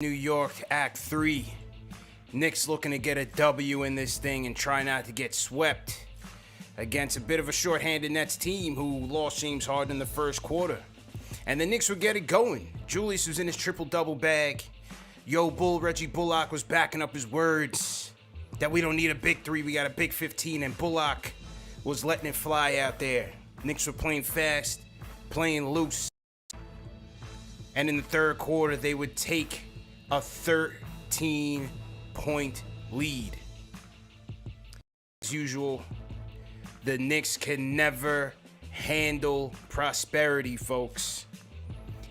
New York, Act 3. Knicks looking to get a W in this thing and try not to get swept against a bit of a shorthanded Nets team who lost James Harden in the first quarter. And the Knicks would get it going. Julius was in his triple-double bag. Yo, Bull, Reggie Bullock was backing up his words that we don't need a big 3, we got a big 15, and Bullock was letting it fly out there. Knicks were playing fast, playing loose. And in the third quarter, they would take a 13-point lead. As usual, the Knicks can never handle prosperity, folks.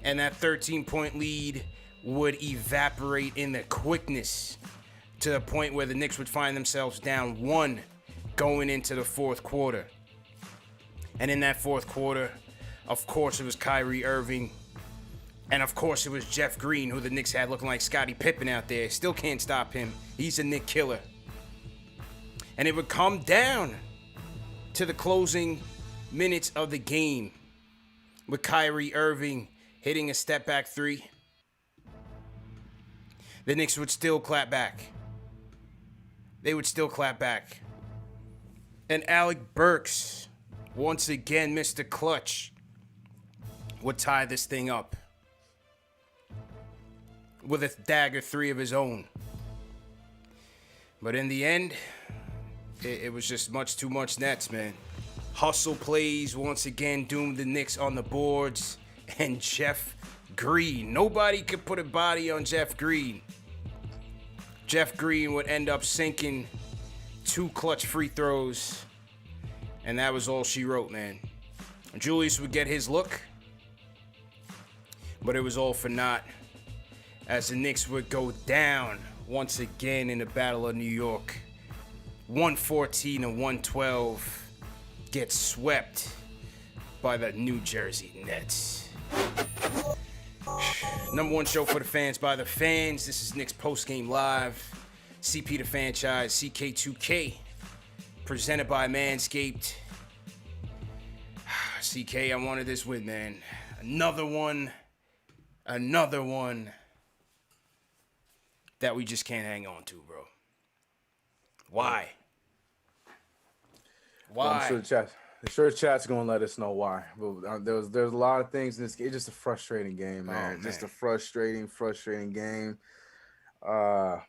And that 13-point lead would evaporate in the quickness to the point where the Knicks would find themselves down 1 going into the fourth quarter. And in that fourth quarter, of course, it was Kyrie Irving. And of course, it was Jeff Green, who the Knicks had looking like Scottie Pippen out there. Still can't stop him. He's a Knick killer. And it would come down to the closing minutes of the game with Kyrie Irving hitting a step-back 3. The Knicks would still clap back. They would still clap back. And Alec Burks, once again, Mr. Clutch, would tie this thing up with a dagger 3 of his own. But in the end, it was just much too much Nets, man. Hustle plays once again doomed the Knicks on the boards. And Jeff Green, nobody could put a body on Jeff Green. Jeff Green would end up sinking 2 clutch free throws. And that was all she wrote, man. Julius would get his look, but it was all for naught, as the Knicks would go down once again in the Battle of New York. 114 and 112 get swept by the New Jersey Nets. Number 1 show for the fans by the fans. This is Knicks Postgame Live. CP the Franchise, CK2K, presented by Manscaped. CK, I wanted this win, man. Another one that we just can't hang on to, bro. Why? Well, I'm sure the chat's gonna let us know why. But there's a lot of things in this game. It's just a frustrating game, man. Just a frustrating game.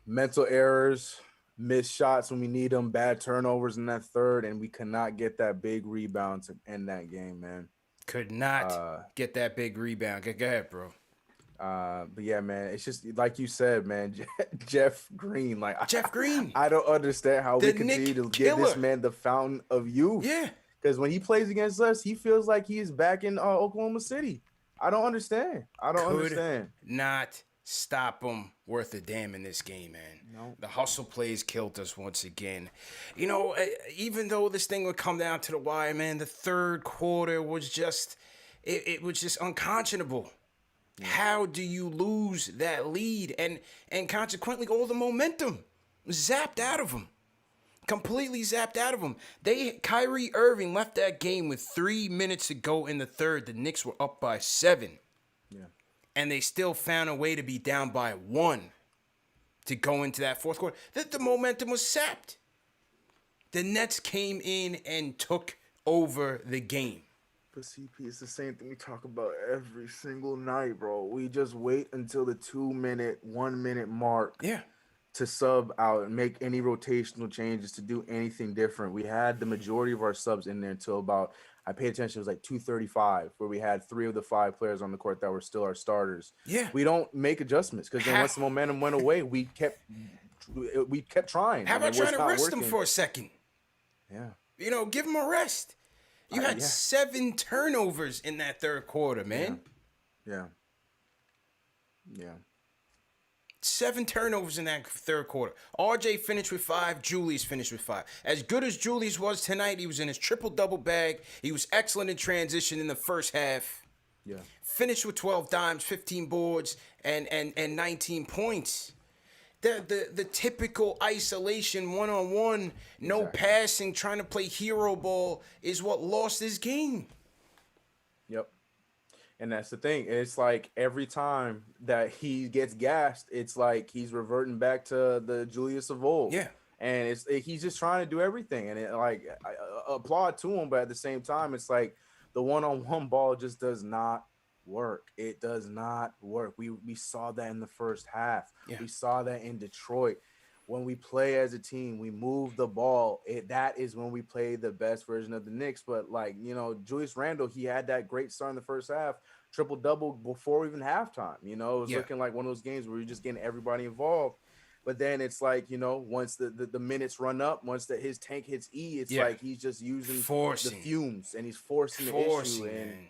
Mental errors, missed shots when we need them, bad turnovers in that third, and we cannot get that big rebound to end that game, man. Could not get that big rebound. Go ahead, bro. But yeah, man, it's just like you said, man. Jeff Green, Jeff Green. I don't understand how we continue to give this man the fountain of youth. Yeah, because when he plays against us, he feels like he is back in Oklahoma City. I don't understand. Could not stop him worth a damn in this game, man. No. The hustle plays killed us once again. You know, even though this thing would come down to the wire, man, the third quarter was just, it was just unconscionable. Yeah. How do you lose that lead? And consequently, all the momentum zapped out of them. Completely zapped out of them. Kyrie Irving left that game with 3 minutes to go in the third. The Knicks were up by 7. Yeah. And they still found a way to be down by 1 to go into that fourth quarter. The momentum was sapped. The Nets came in and took over the game. But CP, it's the same thing we talk about every single night, bro. We just wait until the 2-minute, 1-minute mark. Yeah. To sub out and make any rotational changes, to do anything different. We had the majority of our subs in there until about, I paid attention, it was like 2:35, where we had 3 of the 5 players on the court that were still our starters. Yeah. We don't make adjustments because then once the momentum went away, we kept trying. How about trying to rest them for a second? Yeah. You know, give them a rest. You had 7 turnovers in that third quarter, man. Yeah. 7 turnovers in that third quarter. RJ finished with 5. Julius finished with 5. As good as Julius was tonight, he was in his triple-double bag. He was excellent in transition in the first half. Yeah. Finished with 12 dimes, 15 boards, and 19 points. The typical isolation, one-on-one, no passing, trying to play hero ball is what lost this game. Yep. And that's the thing. It's like every time that he gets gassed, it's like he's reverting back to the Julius of old. Yeah. And he's just trying to do everything. And I applaud to him, but at the same time, it's like the one-on-one ball just does not work. It does not work. We saw that in the first half. Yeah. We saw that in Detroit. When we play as a team, we move the ball. That is when we play the best version of the Knicks. But like, Julius Randle, he had that great start in the first half, triple double before even halftime. It was looking like one of those games where you're just getting everybody involved. But then it's like, once the minutes run up, once his tank hits E, it's like he's just using the fumes and he's forcing the issue. And man.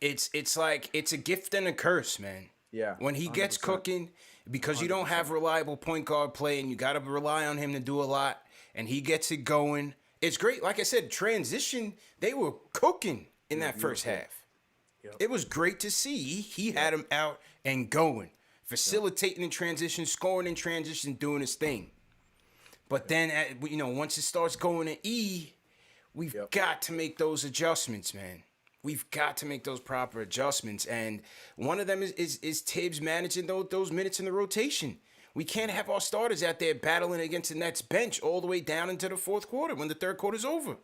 It's like it's a gift and a curse, man. Yeah. When he gets 100%. cooking, because 100%. you don't have reliable point guard play and you got to rely on him to do a lot, and he gets it going. It's great. Like I said, transition, they were cooking in that first half. Yep. It was great to see. He had him out and going, facilitating in transition, scoring in transition, doing his thing. But then, once it starts going to E, we've got to make those adjustments, man. We've got to make those proper adjustments. And one of them is Tibbs managing those minutes in the rotation. We can't have our starters out there battling against the Nets bench all the way down into the fourth quarter when the third quarter's over.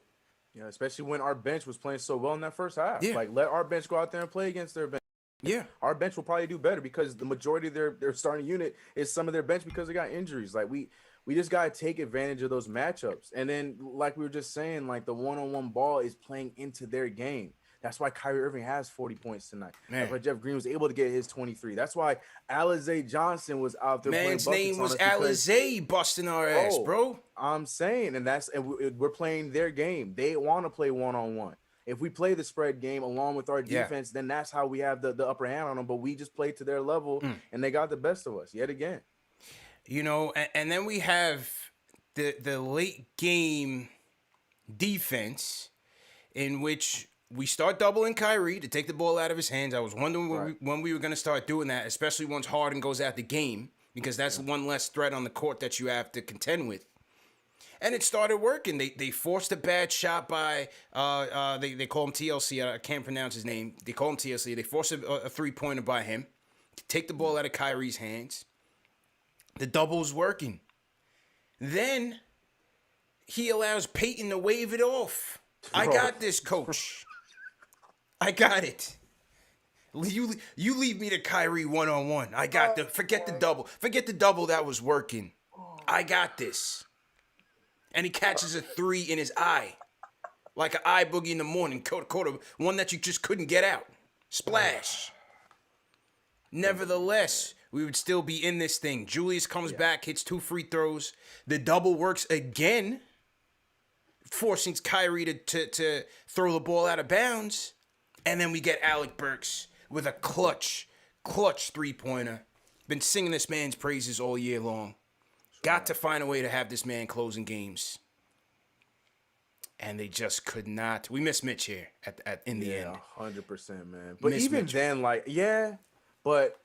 Yeah, especially when our bench was playing so well in that first half. Yeah. Like, let our bench go out there and play against their bench. Yeah. Our bench will probably do better because the majority of their starting unit is some of their bench because they got injuries. Like, we just got to take advantage of those matchups. And then, like we were just saying, like, the one-on-one ball is playing into their game. That's why Kyrie Irving has 40 points tonight. Man. That's why Jeff Green was able to get his 23. That's why Alizé Johnson was out there Man's playing name was buckets Alizé busting our ass, bro. I'm saying, and we're playing their game. They want to play one-on-one. If we play the spread game along with our defense, then that's how we have the upper hand on them. But we just played to their level, and they got the best of us yet again. And then we have the late game defense in which we start doubling Kyrie to take the ball out of his hands. I was wondering when we were going to start doing that, especially once Harden goes out the game, because that's one less threat on the court that you have to contend with. And it started working. They forced a bad shot by they call him TLC. I can't pronounce his name. They call him TLC. They forced a three-pointer by him to take the ball out of Kyrie's hands. The double's working. Then he allows Peyton to wave it off. I got this, coach. I got it. You leave me to Kyrie one-on-one. I got forget the double. Forget the double that was working. I got this. And he catches a three in his eye. Like an eye boogie in the morning. Quarter, one that you just couldn't get out. Splash. Nevertheless, we would still be in this thing. Julius comes back, hits 2 free throws. The double works again, forcing Kyrie to throw the ball out of bounds. And then we get Alec Burks with a clutch three-pointer. Been singing this man's praises all year long. Got to find a way to have this man closing games. And they just could not. We miss Mitch here in the end. 100%, man. But even then, but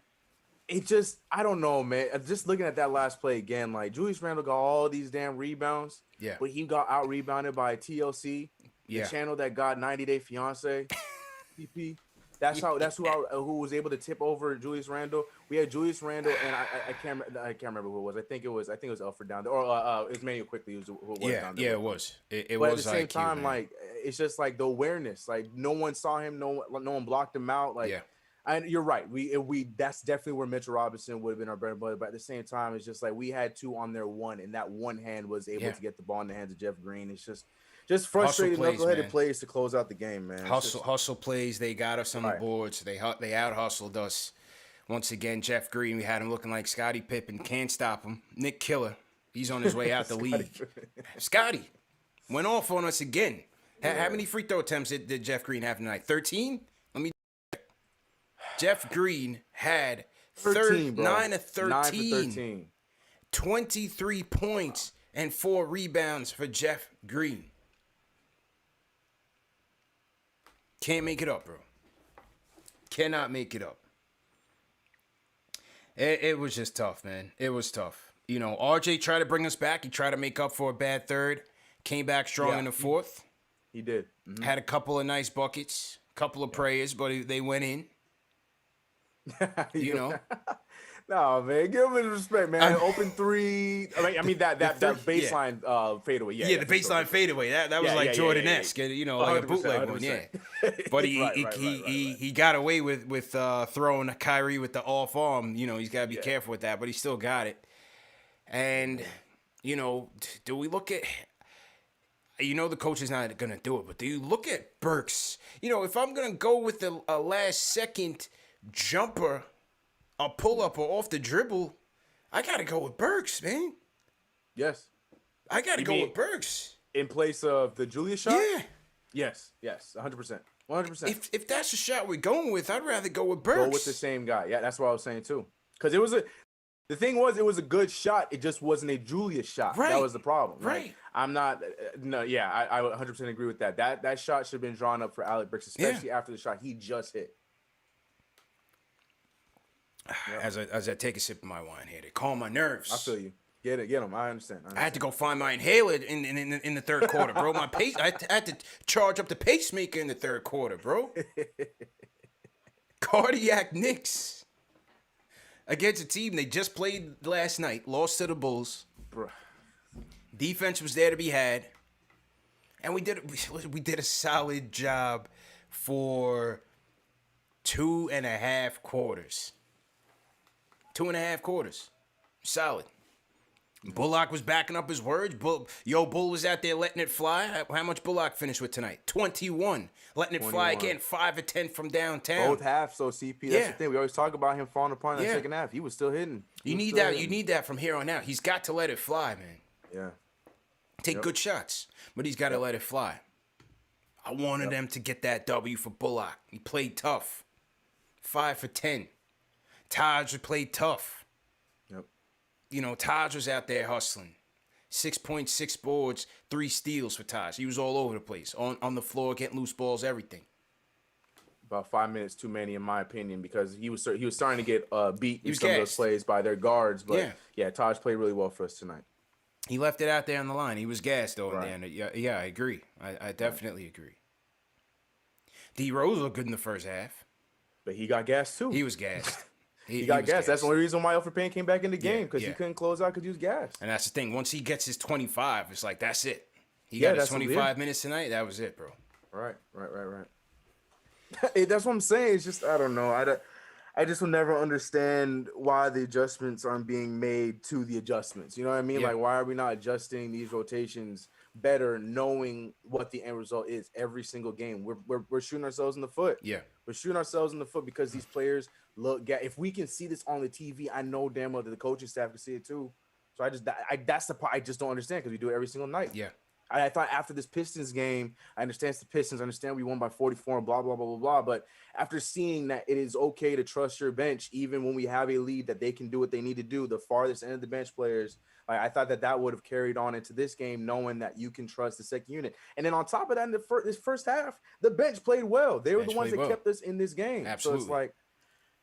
it just, I don't know, man. Just looking at that last play again, like, Julius Randle got all these damn rebounds. Yeah. But he got out-rebounded by TLC, the channel that got 90 Day Fiance. PP. That's who was able to tip over Julius Randle. We had Julius Randle, and I can't remember who it was. I think it was Alfred down there, or it was Manuel Quickly who was down there. Yeah, it was. It but was. At the same IQ, time, man. like, it's just like the awareness. Like, no one saw him, no one blocked him out. Like, and you're right. We that's definitely where Mitchell Robinson would have been our bread and butter. But at the same time, it's just like we had two on their one, and that one hand was able to get the ball in the hands of Jeff Green. It's just frustrating knuckleheaded plays to close out the game, man. Hustle plays. They got us on the boards. They out hustled us. Once again, Jeff Green, we had him looking like Scottie Pippen. Can't stop him. Nick Killer, he's on his way out the league. Scottie went off on us again. How many free throw attempts did Jeff Green have tonight? 13? Let me check. Jeff Green had 9 of 13. 23 points and 4 rebounds for Jeff Green. Can't make it up, bro. Cannot make it up. It was just tough, man. It was tough. RJ tried to bring us back. He tried to make up for a bad third. Came back strong in the fourth. He did. Had a couple of nice buckets. Couple of prayers, but they went in. You know. No, man, give him his respect, man. Open three. I mean that baseline fadeaway. Yeah, the baseline fadeaway. That was like Jordan-esque, you know, like a bootleg 100%. One. Yeah, but he got away with throwing Kyrie with the off arm. You know, he's got to be careful with that, but he still got it. And you know, do we look at? You know, the coach is not gonna do it, but do you look at Burks? You know, if I'm gonna go with a last second jumper, a pull up or off the dribble, I gotta go with Burks, man. Yes. I gotta go with Burks. In place of the Julius shot? Yeah. Yes, 100%. 100%. If that's the shot we're going with, I'd rather go with Burks. Go with the same guy. Yeah, that's what I was saying too. Because the thing was, it was a good shot. It just wasn't a Julius shot. Right. That was the problem. Right. Like, I'm not. No. Yeah. I 100% agree with that. That shot should have been drawn up for Alec Burks, especially after the shot he just hit. As I take a sip of my wine here to calm my nerves. I feel you. Get him. I understand. I had to go find my inhaler in the third quarter, bro. I had to charge up the pacemaker in the third quarter, bro. Cardiac Knicks against a team they just played last night, lost to the Bulls. Bro. Defense was there to be had, and we did a solid job for 2.5 quarters. 2.5 quarters. Solid. Bullock was backing up his words. Bull was out there letting it fly. How much Bullock finished with tonight? 21. Letting it 21. Fly again. 5 of 10 from downtown. Both halves, so CP. That's the thing. We always talk about him falling apart in the second half. He was still hitting. You need that. You need that from here on out. He's got to let it fly, man. Yeah. Take good shots, but he's got to let it fly. I wanted them to get that W for Bullock. He played tough. 5 for 10. Taj played tough. Yep. You know, Taj was out there hustling. 6.6 boards, 3 steals for Taj. He was all over the place, on the floor, getting loose balls, everything. About 5 minutes too many, in my opinion, because he was starting to get beat in some of those plays by their guards. But yeah, Taj played really well for us tonight. He left it out there on the line. He was gassed over there. Yeah, I agree. I definitely agree. D Rose looked good in the first half, but he got gassed too. He was gassed. He got gassed. That's the only reason why Elfrid Payne came back in the game, because he couldn't close out because he was gassed. And that's the thing. Once he gets his 25, it's like, that's it. He got his 25 minutes tonight. That was it, bro. Right. That's what I'm saying. It's just, I don't know. I just will never understand why the adjustments aren't being made to the adjustments. You know what I mean? Like, why are we not adjusting these rotations better, knowing what the end result is every single game? We're shooting ourselves in the foot. Yeah. We're shooting ourselves in the foot because these players if we can see this on the TV, I know damn well that the coaching staff can see it too. So that's the part I just don't understand, because we do it every single night. Yeah. I thought after this Pistons game, I understand it's the Pistons. I understand we won by 44 and blah, blah, blah, blah, blah. But after seeing that it is okay to trust your bench, even when we have a lead that they can do what they need to do, the farthest end of the bench players, I thought that would have carried on into this game, knowing that you can trust the second unit. And then on top of that, in this first half, the bench played well. They were the ones that kept us in this game. Absolutely. So it's like,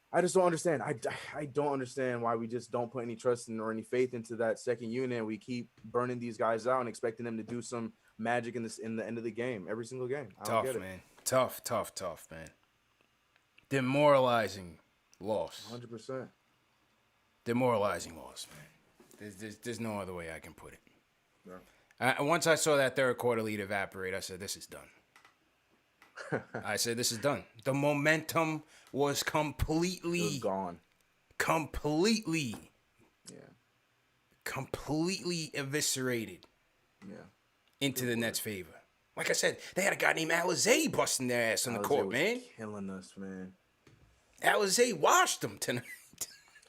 I just don't understand. I don't understand why we just don't put any trust in or any faith into that second unit. We keep burning these guys out and expecting them to do some magic in the end of the game, every single game. Tough, man. Tough, man. Demoralizing loss. 100%. Demoralizing loss, man. There's no other way I can put it. Yeah. Once I saw that third quarter lead evaporate, I said, this is done. This is done. The momentum was completely gone. Completely eviscerated. Yeah. Into the Nets' favor. Like I said, they had a guy named Alizé busting their ass on the court, man. Killing us, man. Alizé washed them tonight.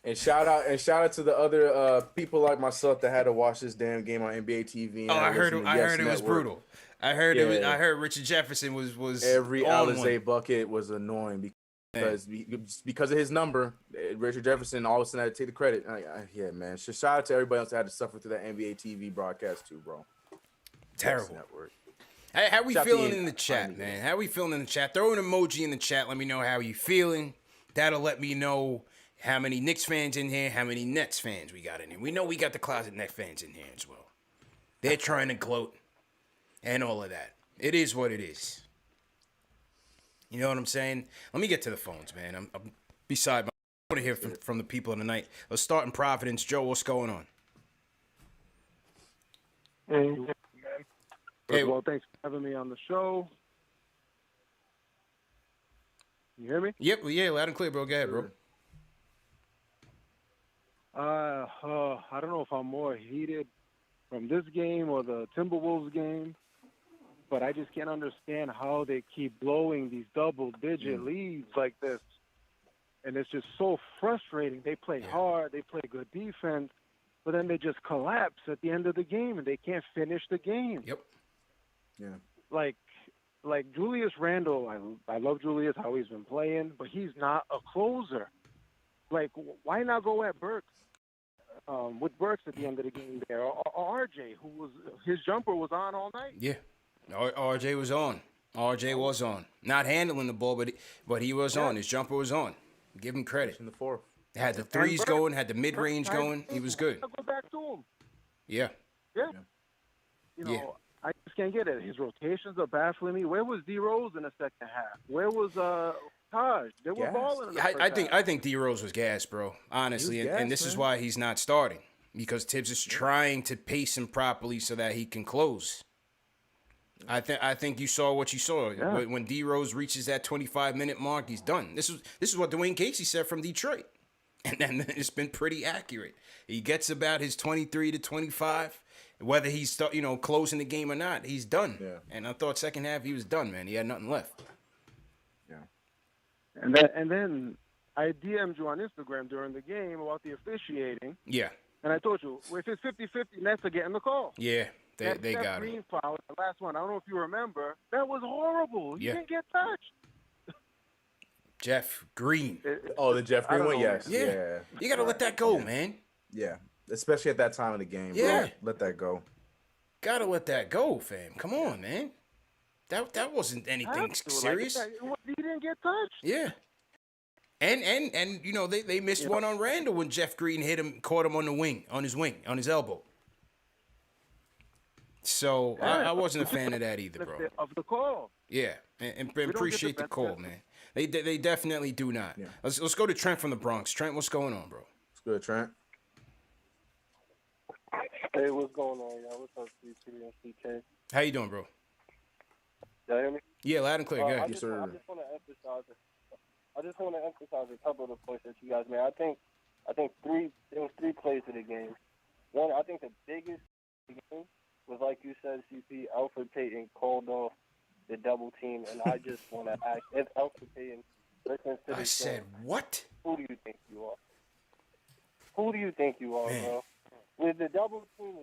And shout out to the other people like myself that had to watch this damn game on NBA TV. I heard it was brutal. I heard Richard Jefferson was every Alizé bucket was annoying because of his number. Richard Jefferson all of a sudden had to take the credit. Yeah, man. So shout out to everybody else that had to suffer through that NBA TV broadcast too, bro. Terrible. Hey, how we feeling in the chat, man? How we feeling in the chat? Throw an emoji in the chat. Let me know how you feeling. That'll let me know how many Knicks fans in here, how many Nets fans we got in here. We know we got the closet Nets fans in here as well. They're trying to gloat and all of that. It is what it is. You know what I'm saying? Let me get to the phones, man. I'm beside my. I want to hear from the people in the night. Let's start in Providence. Joe, what's going on? Hey, man. Hey. Well, thanks for having me on the show. You hear me? Yep, yeah, loud and clear, bro. Go ahead, bro. I don't know if I'm more heated from this game or the Timberwolves game, but I just can't understand how they keep blowing these double-digit leads like this. And it's just so frustrating. They play hard, they play good defense, but then they just collapse at the end of the game, and they can't finish the game. Yep. Yeah. Like Julius Randle, I love Julius, how he's been playing, but he's not a closer. Like, why not go at Burks? With Burks at the end of the game there, or RJ, his jumper was on all night. Yeah, RJ was on. RJ was on. Not handling the ball, but he was on. His jumper was on. Give him credit. In the fourth. Had the threes going, had the mid-range going. He was good. I'll go back to him. Yeah. Yeah. You know, I just can't get it. His rotations are baffling me. Where was D Rose in the second half? Where was Taj? They were balling in the first half. I think D Rose was gassed, bro. Honestly, and this is why he's not starting, because Tibbs is trying to pace him properly so that he can close. I think you saw what you saw. Yeah. When D Rose reaches that 25-minute mark, he's done. This is what Dwayne Casey said from Detroit, and then it's been pretty accurate. He gets about his 23 to 25. Whether he's closing the game or not, he's done. Yeah. And I thought second half he was done, man. He had nothing left. Yeah. And then I DM'd you on Instagram during the game about the officiating. Yeah. And I told you, if it's 50-50, Nets are getting the call. Yeah, they got it. Green foul, the last one, I don't know if you remember, that was horrible. He didn't get touched. Jeff Green. The Jeff Green one, yes. Yeah. You got to let that go, man. Yeah. Especially at that time of the game, Yeah. bro. Let that go. Gotta let that go, fam. Come on, man. That wasn't anything serious. He didn't get touched. Yeah. And they missed one on Randall when Jeff Green caught him on his elbow. So I wasn't a fan of that either, bro. Of the call. Yeah, and appreciate the call, man. They definitely do not. Yeah. Let's go to Trent from the Bronx. Trent, what's going on, bro? It's good, Trent. Hey, what's going on, y'all? What's up, CP and CK? How you doing, bro? Y'all hear me? Yeah, loud and clear. Go ahead. I just want to emphasize a couple of the points that you guys made. I think there was three plays of the game. One, I think the biggest game was, like you said, CP, Alfred Payton called off the double team, and I just want to ask, if Alfred Payton listens to this I said, game, what? who do you think you are? Who do you think you are, Man. bro? With the double team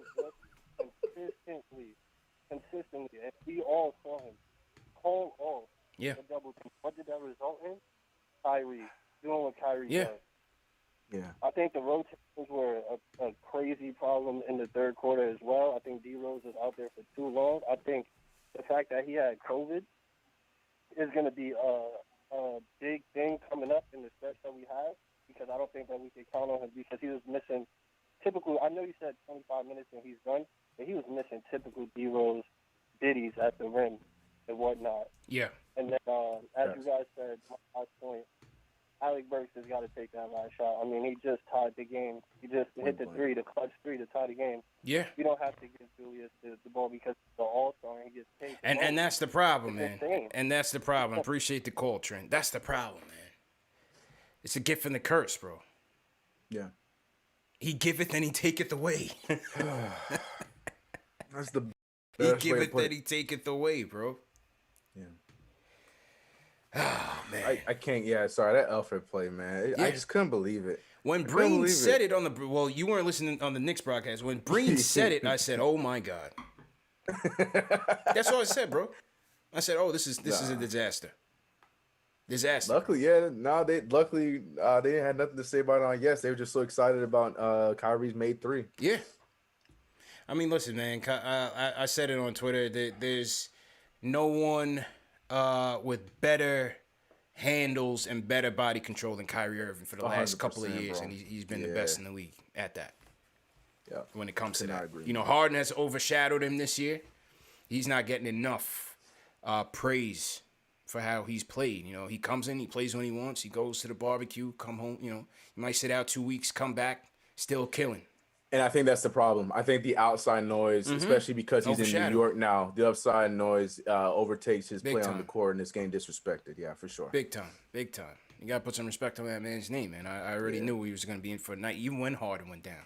consistently, and we all saw him call off the double team. What did that result in? Kyrie doing what Kyrie does. Yeah. I think the rotations were a crazy problem in the third quarter as well. I think D Rose was out there for too long. I think the fact that he had COVID is going to be a big thing coming up in the stretch that we have, because I don't think that we can count on him, because he was missing typical. I know you said 25 minutes and he's done, but he was missing typical D Rose ditties at the rim and whatnot. Yeah. And then, as you guys said, my last point, Alec Burks has got to take that last shot. I mean, he just tied the game. He just hit the three, the clutch three to tie the game. Yeah. You don't have to give Julius the ball because he's the all-star and he gets paid. And that's the problem, man. insane. And that's the problem. Appreciate the call, Trent. That's the problem, man. It's a gift and the curse, bro. Yeah. He giveth and he taketh away. That's the He best way to giveth put and it. he taketh away, bro. Yeah. Oh, man. I can't. Yeah, sorry, that Alfred play, man. I just couldn't believe it. When Breen said it on the, well, you weren't listening on the Knicks broadcast. When Breen said it, I said, "Oh my God." That's all I said, bro. I said, "Oh, this is a disaster." Disaster. Luckily, yeah. No, they had nothing to say about it on yes. They were just so excited about Kyrie's made three. Yeah. I mean, listen, man. I said it on Twitter. There's no one with better handles and better body control than Kyrie Irving for the last couple of years, bro. and he's been the best in the league at that. Yeah. When it comes to that, agree. you know, Harden has overshadowed him this year. He's not getting enough praise for how he's played. You know, he comes in, he plays when he wants, he goes to the barbecue, come home. You know, he might sit out 2 weeks, come back, still killing. And I think that's the problem. I think the outside noise, especially because he's in New York now, the outside noise overtakes his play on the court, and this game disrespected. Yeah, for sure. Big time. You got to put some respect on that man's name, man. I already knew he was going to be in for a night, even when Harden went down.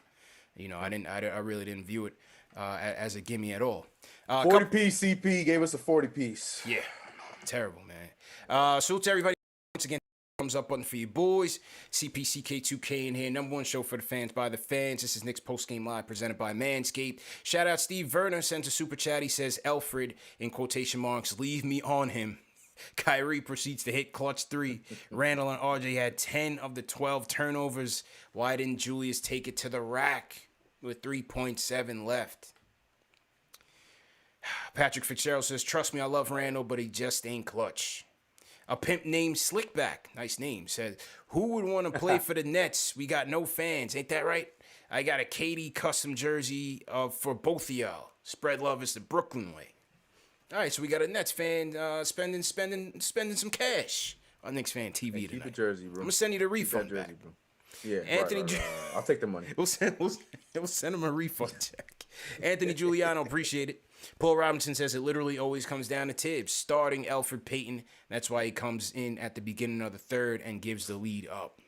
You know, I really didn't view it as a gimme at all. 40-piece CP gave us a 40-piece. Yeah, terrible, man. Salute to everybody once again. Thumbs up button for you boys. CPCK2K in here. Number one show for the fans by the fans. This is Knicks Post Game Live presented by Manscaped. Shout out Steve Werner sends a super chat. He says, Alfred, in quotation marks, leave me on him. Kyrie proceeds to hit clutch 3. Randall and RJ had 10 of the 12 turnovers. Why didn't Julius take it to the rack with 3.7 left? Patrick Fitzgerald says, trust me, I love Randall, but he just ain't clutch. A pimp named Slickback, nice name, said, who would want to play for the Nets? We got no fans, ain't that right? I got a KD custom jersey for both of y'all. Spread love is the Brooklyn way. All right, so we got a Nets fan spending some cash on KnicksFanTV tonight. Keep the jersey, bro. I'm gonna send you the refund jersey, back. bro. Yeah, Anthony, right. I'll take the money. We'll send him a refund check. Anthony Giuliano, appreciate it. Paul Robinson says it literally always comes down to Tibbs starting Elfrid Payton. That's why he comes in at the beginning of the third and gives the lead up.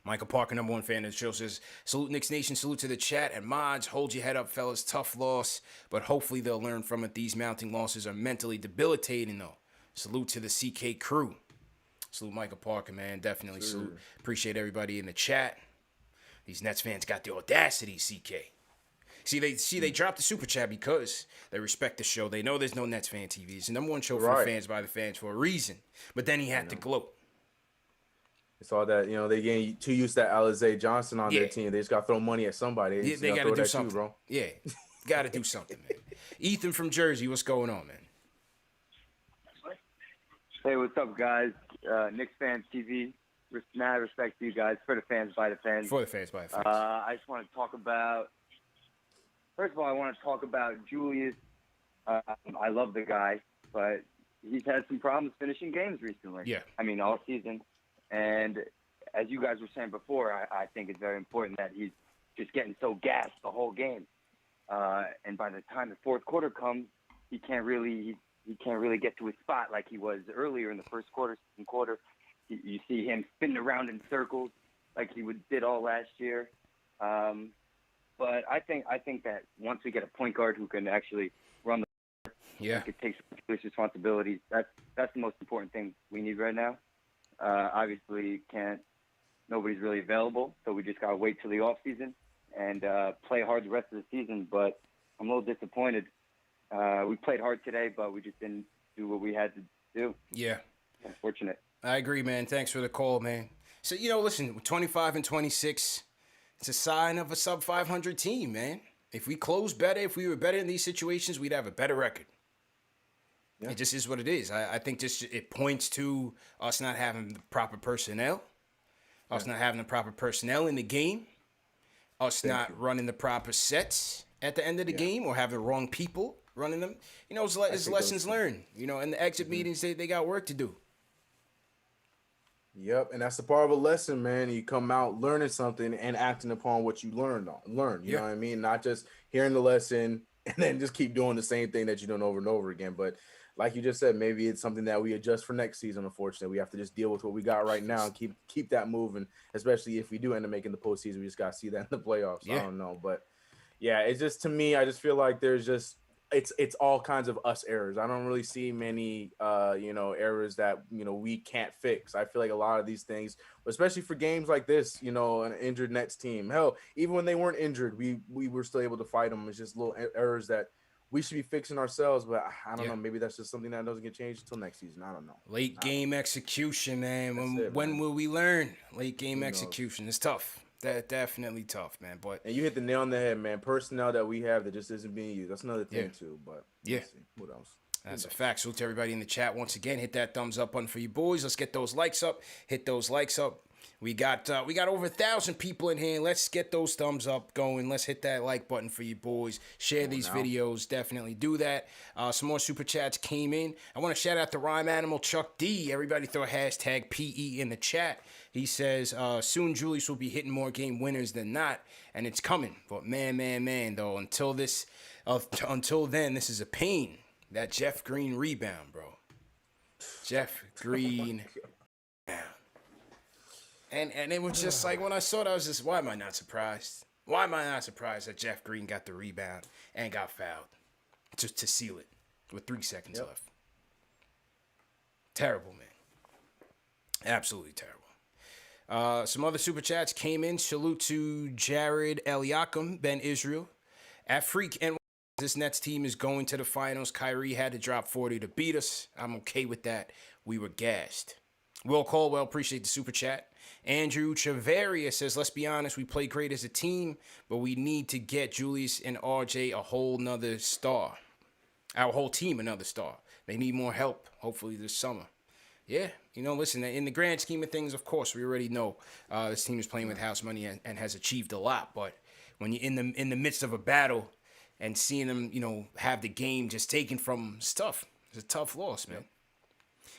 Michael Parker, number one fan of the show, says, salute Knicks Nation, salute to the chat and mods. Hold your head up, fellas. Tough loss, but hopefully they'll learn from it. These mounting losses are mentally debilitating, though. Salute to the CK crew. Salute Michael Parker, man. Definitely salute. Appreciate everybody in the chat. These Nets fans got the audacity, CK. They dropped the super chat because they respect the show. They know there's no Nets fan TV. It's the number one show for the fans by the fans for a reason. But then he had to gloat. It's all that, they getting too used to Alizé Johnson on their team. They just got to throw money at somebody. They got to do something, bro. Yeah, got to do something, man. Ethan from Jersey, what's going on, man? Hey, what's up, guys? KnicksFanTV. Mad respect to you guys. For the fans, by the fans. For the fans, by the fans. I just want to talk about, first of all, I want to talk about Julius. I love the guy, but he's had some problems finishing games recently. Yeah. I mean, all season. And as you guys were saying before, I think it's very important that he's just getting so gassed the whole game. And by the time the fourth quarter comes, he can't really get to his spot like he was earlier in the first quarter, second quarter. You see him spinning around in circles like he did all last year. But I think that once we get a point guard who can actually run the floor, who can take some responsibilities, that's the most important thing we need right now. Obviously, nobody's really available, so we just gotta wait till the off season and play hard the rest of the season. But I'm a little disappointed. We played hard today, but we just didn't do what we had to do. Yeah. Unfortunate. I agree, man. Thanks for the call, man. So, listen, 25 and 26, it's a sign of a sub 500 team, man. If we close better, if we were better in these situations, we'd have a better record. Yeah. It just is what it is. I think it points to us not having the proper personnel, us not having the proper personnel in the game, us not running the proper sets at the end of the game or have the wrong people running them. It's lessons learned, and the exit meetings, they got work to do. Yep, and that's the part of a lesson, man. You come out learning something and acting upon what you learn. You know what I mean? Not just hearing the lesson and then just keep doing the same thing that you're doing over and over again. But like you just said, maybe it's something that we adjust for next season. Unfortunately, we have to just deal with what we got right now and keep that moving. Especially if we do end up making the postseason, we just got to see that in the playoffs. Yeah. I don't know, but yeah, it's just, to me, I just feel like there's just it's all kinds of us errors. I don't really see many errors that we can't fix. I feel like a lot of these things, especially for games like this, an injured Nets team. Hell, even when they weren't injured, we were still able to fight them. It's just little errors that we should be fixing ourselves, but I don't know. Maybe that's just something that doesn't get changed until next season. I don't know. Late game execution, man. When will we learn? Late game execution. It's tough. That's definitely tough, man. And you hit the nail on the head, man. Personnel that we have that just isn't being used. That's another thing too. But let's see. What else? That's a fact. Salute to everybody in the chat once again. Hit that thumbs up button for you boys. Let's get those likes up. Hit those likes up. We got over 1,000 people in here. Let's get those thumbs up going. Let's hit that like button for you boys. Share these videos. Definitely do that. Some more super chats came in. I want to shout out the Rhyme Animal Chuck D. Everybody throw hashtag PE in the chat. He says, soon Julius will be hitting more game winners than not, and it's coming. But man, though, until then, this is a pain. That Jeff Green rebound, bro. Jeff Green. And it was just like, when I saw it, I was just, why am I not surprised? Why am I not surprised that Jeff Green got the rebound and got fouled to seal it with 3 seconds left? Terrible, man. Absolutely terrible. Some other super chats came in. Salute to Jared Eliakim, Ben Israel. At Freak and this Nets team is going to the finals. Kyrie had to drop 40 to beat us. I'm okay with that. We were gassed. Will Caldwell, appreciate the super chat. Andrew Chavaria says, let's be honest, we play great as a team, but we need to get Julius and RJ a whole nother star. Our whole team another star. They need more help, hopefully this summer. Yeah, listen, in the grand scheme of things, of course, we already know this team is playing with house money and has achieved a lot. But when you're in the midst of a battle and seeing them, have the game just taken from stuff, it's a tough loss, man.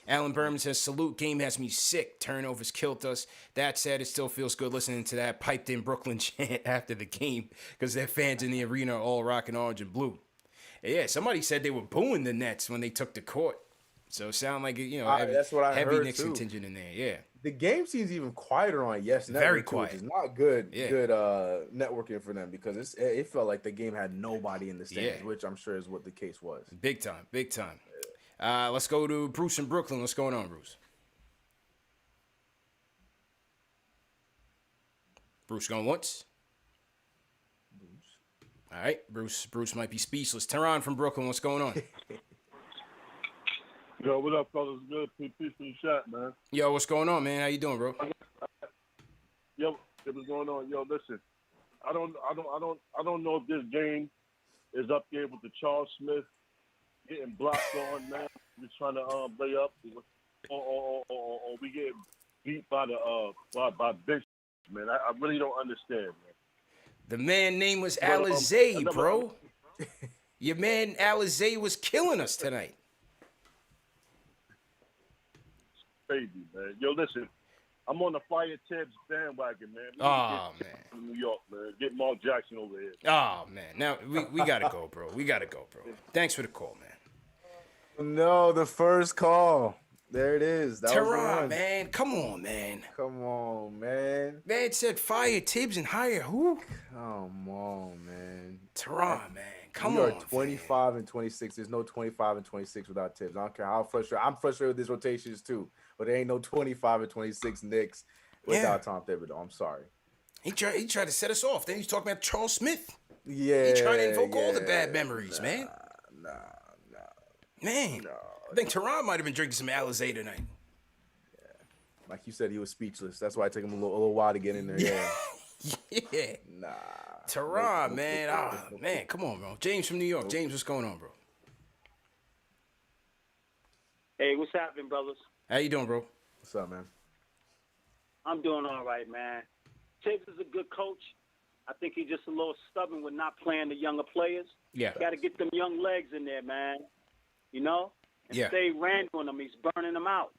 Alan Berman says, salute, game has me sick. Turnovers killed us. That said, it still feels good listening to that piped in Brooklyn chant after the game because their fans in the arena are all rocking orange and blue. Yeah, somebody said they were booing the Nets when they took the court. So it sounded like, that's what I heavy heard Knicks too. Contingent in there, yeah. The game seems even quieter on Yes Network. Very quiet. Which is not good networking for them because it felt like the game had nobody in the stands, which I'm sure is what the case was. Big time. Let's go to Bruce in Brooklyn. What's going on, Bruce? Bruce going once? All right, Bruce might be speechless. Tehran from Brooklyn, what's going on? Yo, what up, fellas? Good. Peace in the chat, man. Yo, what's going on, man? How you doing, bro? Yo, what's going on? Yo, listen, I don't know if this game is up there with the Charles Smith getting blocked on, man. Just trying to lay up, or we get beat by by big, man. I really don't understand, man. The man name was Alizé, bro. Your man Alizé was killing us tonight. Crazy, man. Yo, listen, I'm on the Fire Tibbs bandwagon, man. Oh, man. From New York, man. Get Mark Jackson over here. Oh, man. Now, we got to go, bro. Thanks for the call, man. No, the first call. There it is. That was the one. Man. Come on, man. Man said fire Tibbs and hire who? Come on, man. Tehran, man. Come we on. are 25 and 26. There's no 25 and 26 without Tibbs. I don't care how frustrated. I'm frustrated with these rotations too. But there ain't no 25 and 26 Knicks without Tom Thibodeau. I'm sorry. He tried to set us off. Then he's talking about Charles Smith. Yeah. He tried to invoke all the bad memories, man. Nah. Man. No. I think Tehran might have been drinking some Alizé tonight. Yeah. Like you said, he was speechless. That's why it took him a little while to get in there. Yeah. Yeah. Nah. Tehran, man. Man, come on, bro. James from New York. James, what's going on, bro? Hey, what's happening, brothers? How you doing, bro? What's up, man? I'm doing all right, man. Tibbs is a good coach. I think he's just a little stubborn with not playing the younger players. Yeah. Got to get them young legs in there, man. And Yeah. stay randling them. He's burning them out.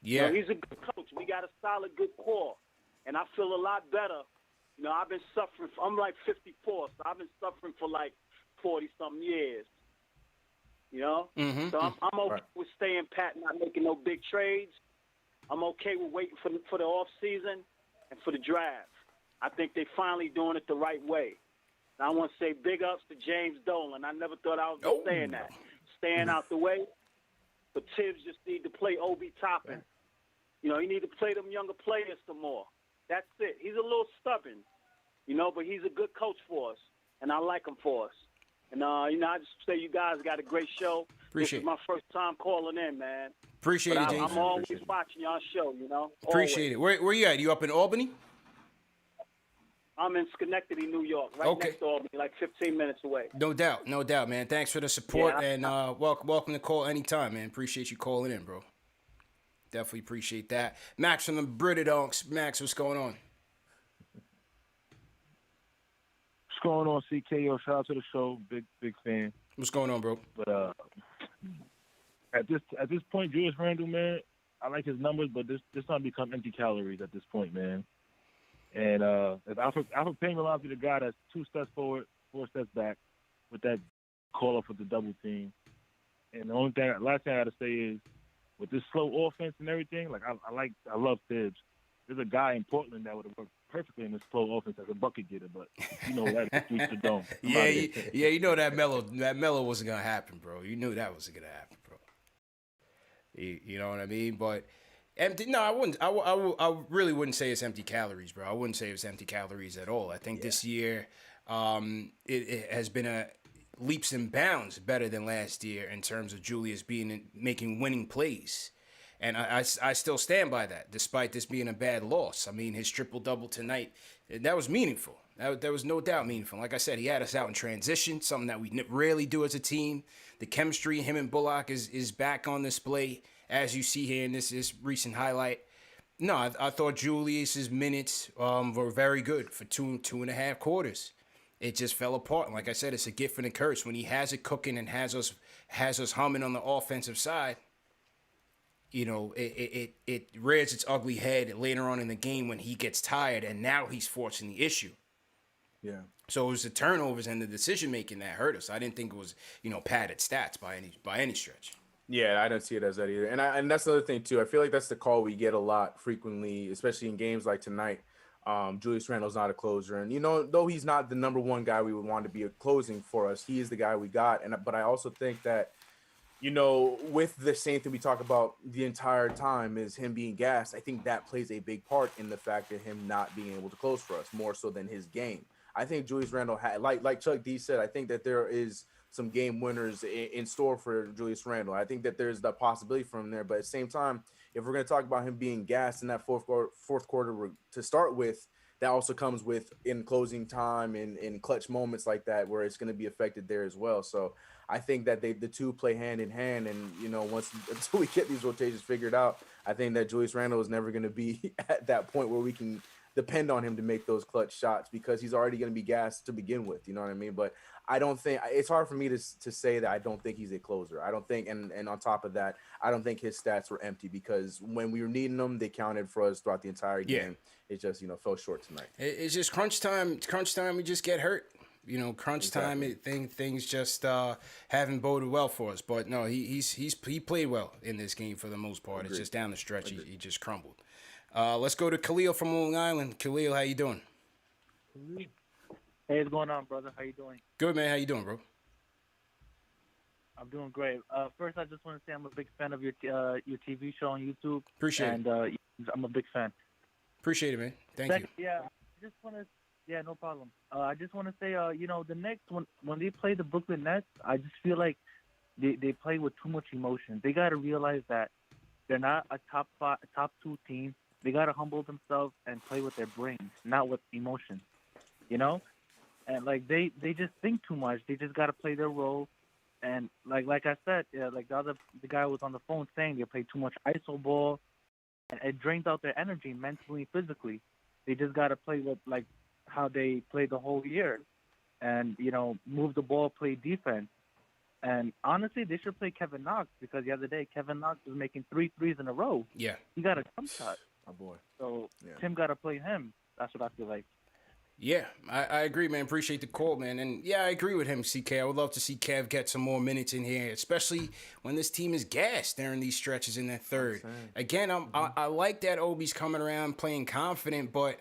Yeah. He's a good coach. We got a solid, good core. And I feel a lot better. I've been suffering. I'm like 54, so I've been suffering for like 40-something years. Mm-hmm. So I'm okay with staying pat, not making no big trades. I'm okay with waiting for the off season and for the draft. I think they finally doing it the right way. And I want to say big ups to James Dolan. I never thought I would be saying that. Staying out the way. But Tibbs just need to play Obi Toppin. He need to play them younger players some more. That's it. He's a little stubborn, but he's a good coach for us, and I like him for us. And, I just say you guys got a great show. Appreciate it. This is my first time calling in, man. Appreciate it, James. I'm always watching y'all show, Appreciate it. Where you at? You up in Albany? I'm in Schenectady, New York, right next to Albany, like 15 minutes away. No doubt, man. Thanks for the support, and welcome to call anytime, man. Appreciate you calling in, bro. Definitely appreciate that. Max from the Britadonks. Max, what's going on? What's going on, CKO? Shout out to the show. Big fan. What's going on, bro? But at this point, Julius Randle, man, I like his numbers, but this not become empty calories at this point, man. And if Alfred Payne allows me the guy that's 2 steps forward, 4 steps back, with that call up with the double team. And the last thing I got to say is, with this slow offense and everything, like I love Tibbs. There's a guy in Portland that would have worked perfectly in this slow offense as a bucket getter, but you know that reached the dome. You know that Melo wasn't gonna happen, bro. You knew that wasn't gonna happen, bro. You know what I mean? But empty? No, I wouldn't. I really wouldn't say it's empty calories, bro. I wouldn't say it's empty calories at all. I think this year, it has been a leaps and bounds better than last year in terms of Julius making winning plays. And I still stand by that, despite this being a bad loss. I mean, his triple-double tonight, that was meaningful. That was no doubt meaningful. Like I said, he had us out in transition, something that we rarely do as a team. The chemistry, him and Bullock, is back on display, as you see here in this recent highlight. No, I thought Julius's minutes were very good for two and a half quarters. It just fell apart. And like I said, it's a gift and a curse. When he has it cooking and has us humming on the offensive side, you know, it rears its ugly head later on in the game when he gets tired, and now he's forcing the issue. Yeah. So it was the turnovers and the decision making that hurt us. I didn't think it was, padded stats by any stretch. Yeah, I don't see it as that either. And that's the other thing too. I feel like that's the call we get a lot frequently, especially in games like tonight. Julius Randle's not a closer, and though he's not the number one guy we would want to be a closing for us, he is the guy we got. But I also think that, with the same thing we talk about the entire time is him being gassed. I think that plays a big part in the fact of him not being able to close for us, more so than his game. I think Julius Randle like Chuck D said, I think that there is some game winners in store for Julius Randle. I think that there's the possibility for him there, but at the same time, if we're going to talk about him being gassed in that fourth quarter to start with, that also comes with in closing time and in clutch moments like that, where it's going to be affected there as well. So I think that the two play hand in hand, and until we get these rotations figured out, I think that Julius Randle is never going to be at that point where we can depend on him to make those clutch shots, because he's already going to be gassed to begin with. You know what I mean? But I don't think it's hard for me to say that I don't think he's a closer. I don't think, and on top of that, I don't think his stats were empty, because when we were needing them, they counted for us throughout the entire game. It just, fell short tonight. It's just crunch time. Crunch time, we just get hurt. Crunch time, things just haven't boded well for us. But no, he played well in this game for the most part. Agreed. It's just down the stretch, he just crumbled. Let's go to Khalil from Long Island. Khalil, how you doing? Hey, what's going on, brother? How you doing? Good, man. How you doing, bro? I'm doing great. First, I just want to say I'm a big fan of your TV show on YouTube. Appreciate it. And I'm a big fan. Appreciate it, man. Thank you. Yeah, I just want to. Yeah, no problem. I just want to say, the Knicks, when they play the Brooklyn Nets, I just feel like they play with too much emotion. They got to realize that they're not a top 2 team. They got to humble themselves and play with their brains, not with emotion, And, they just think too much. They just got to play their role. And, like I said, the guy was on the phone saying they play too much iso ball, and it drains out their energy mentally and physically. They just got to play with, how they played the whole year and, move the ball, play defense. And honestly, they should play Kevin Knox, because the other day Kevin Knox was making 3 threes in a row. Yeah. He got a jump shot. Oh, boy. So Tim got to play him. That's what I feel like. Yeah, I agree, man. Appreciate the call, man. And, yeah, I agree with him, CK. I would love to see Kev get some more minutes in here, especially when this team is gassed during these stretches in that third. Again, I like that Obi's coming around playing confident, but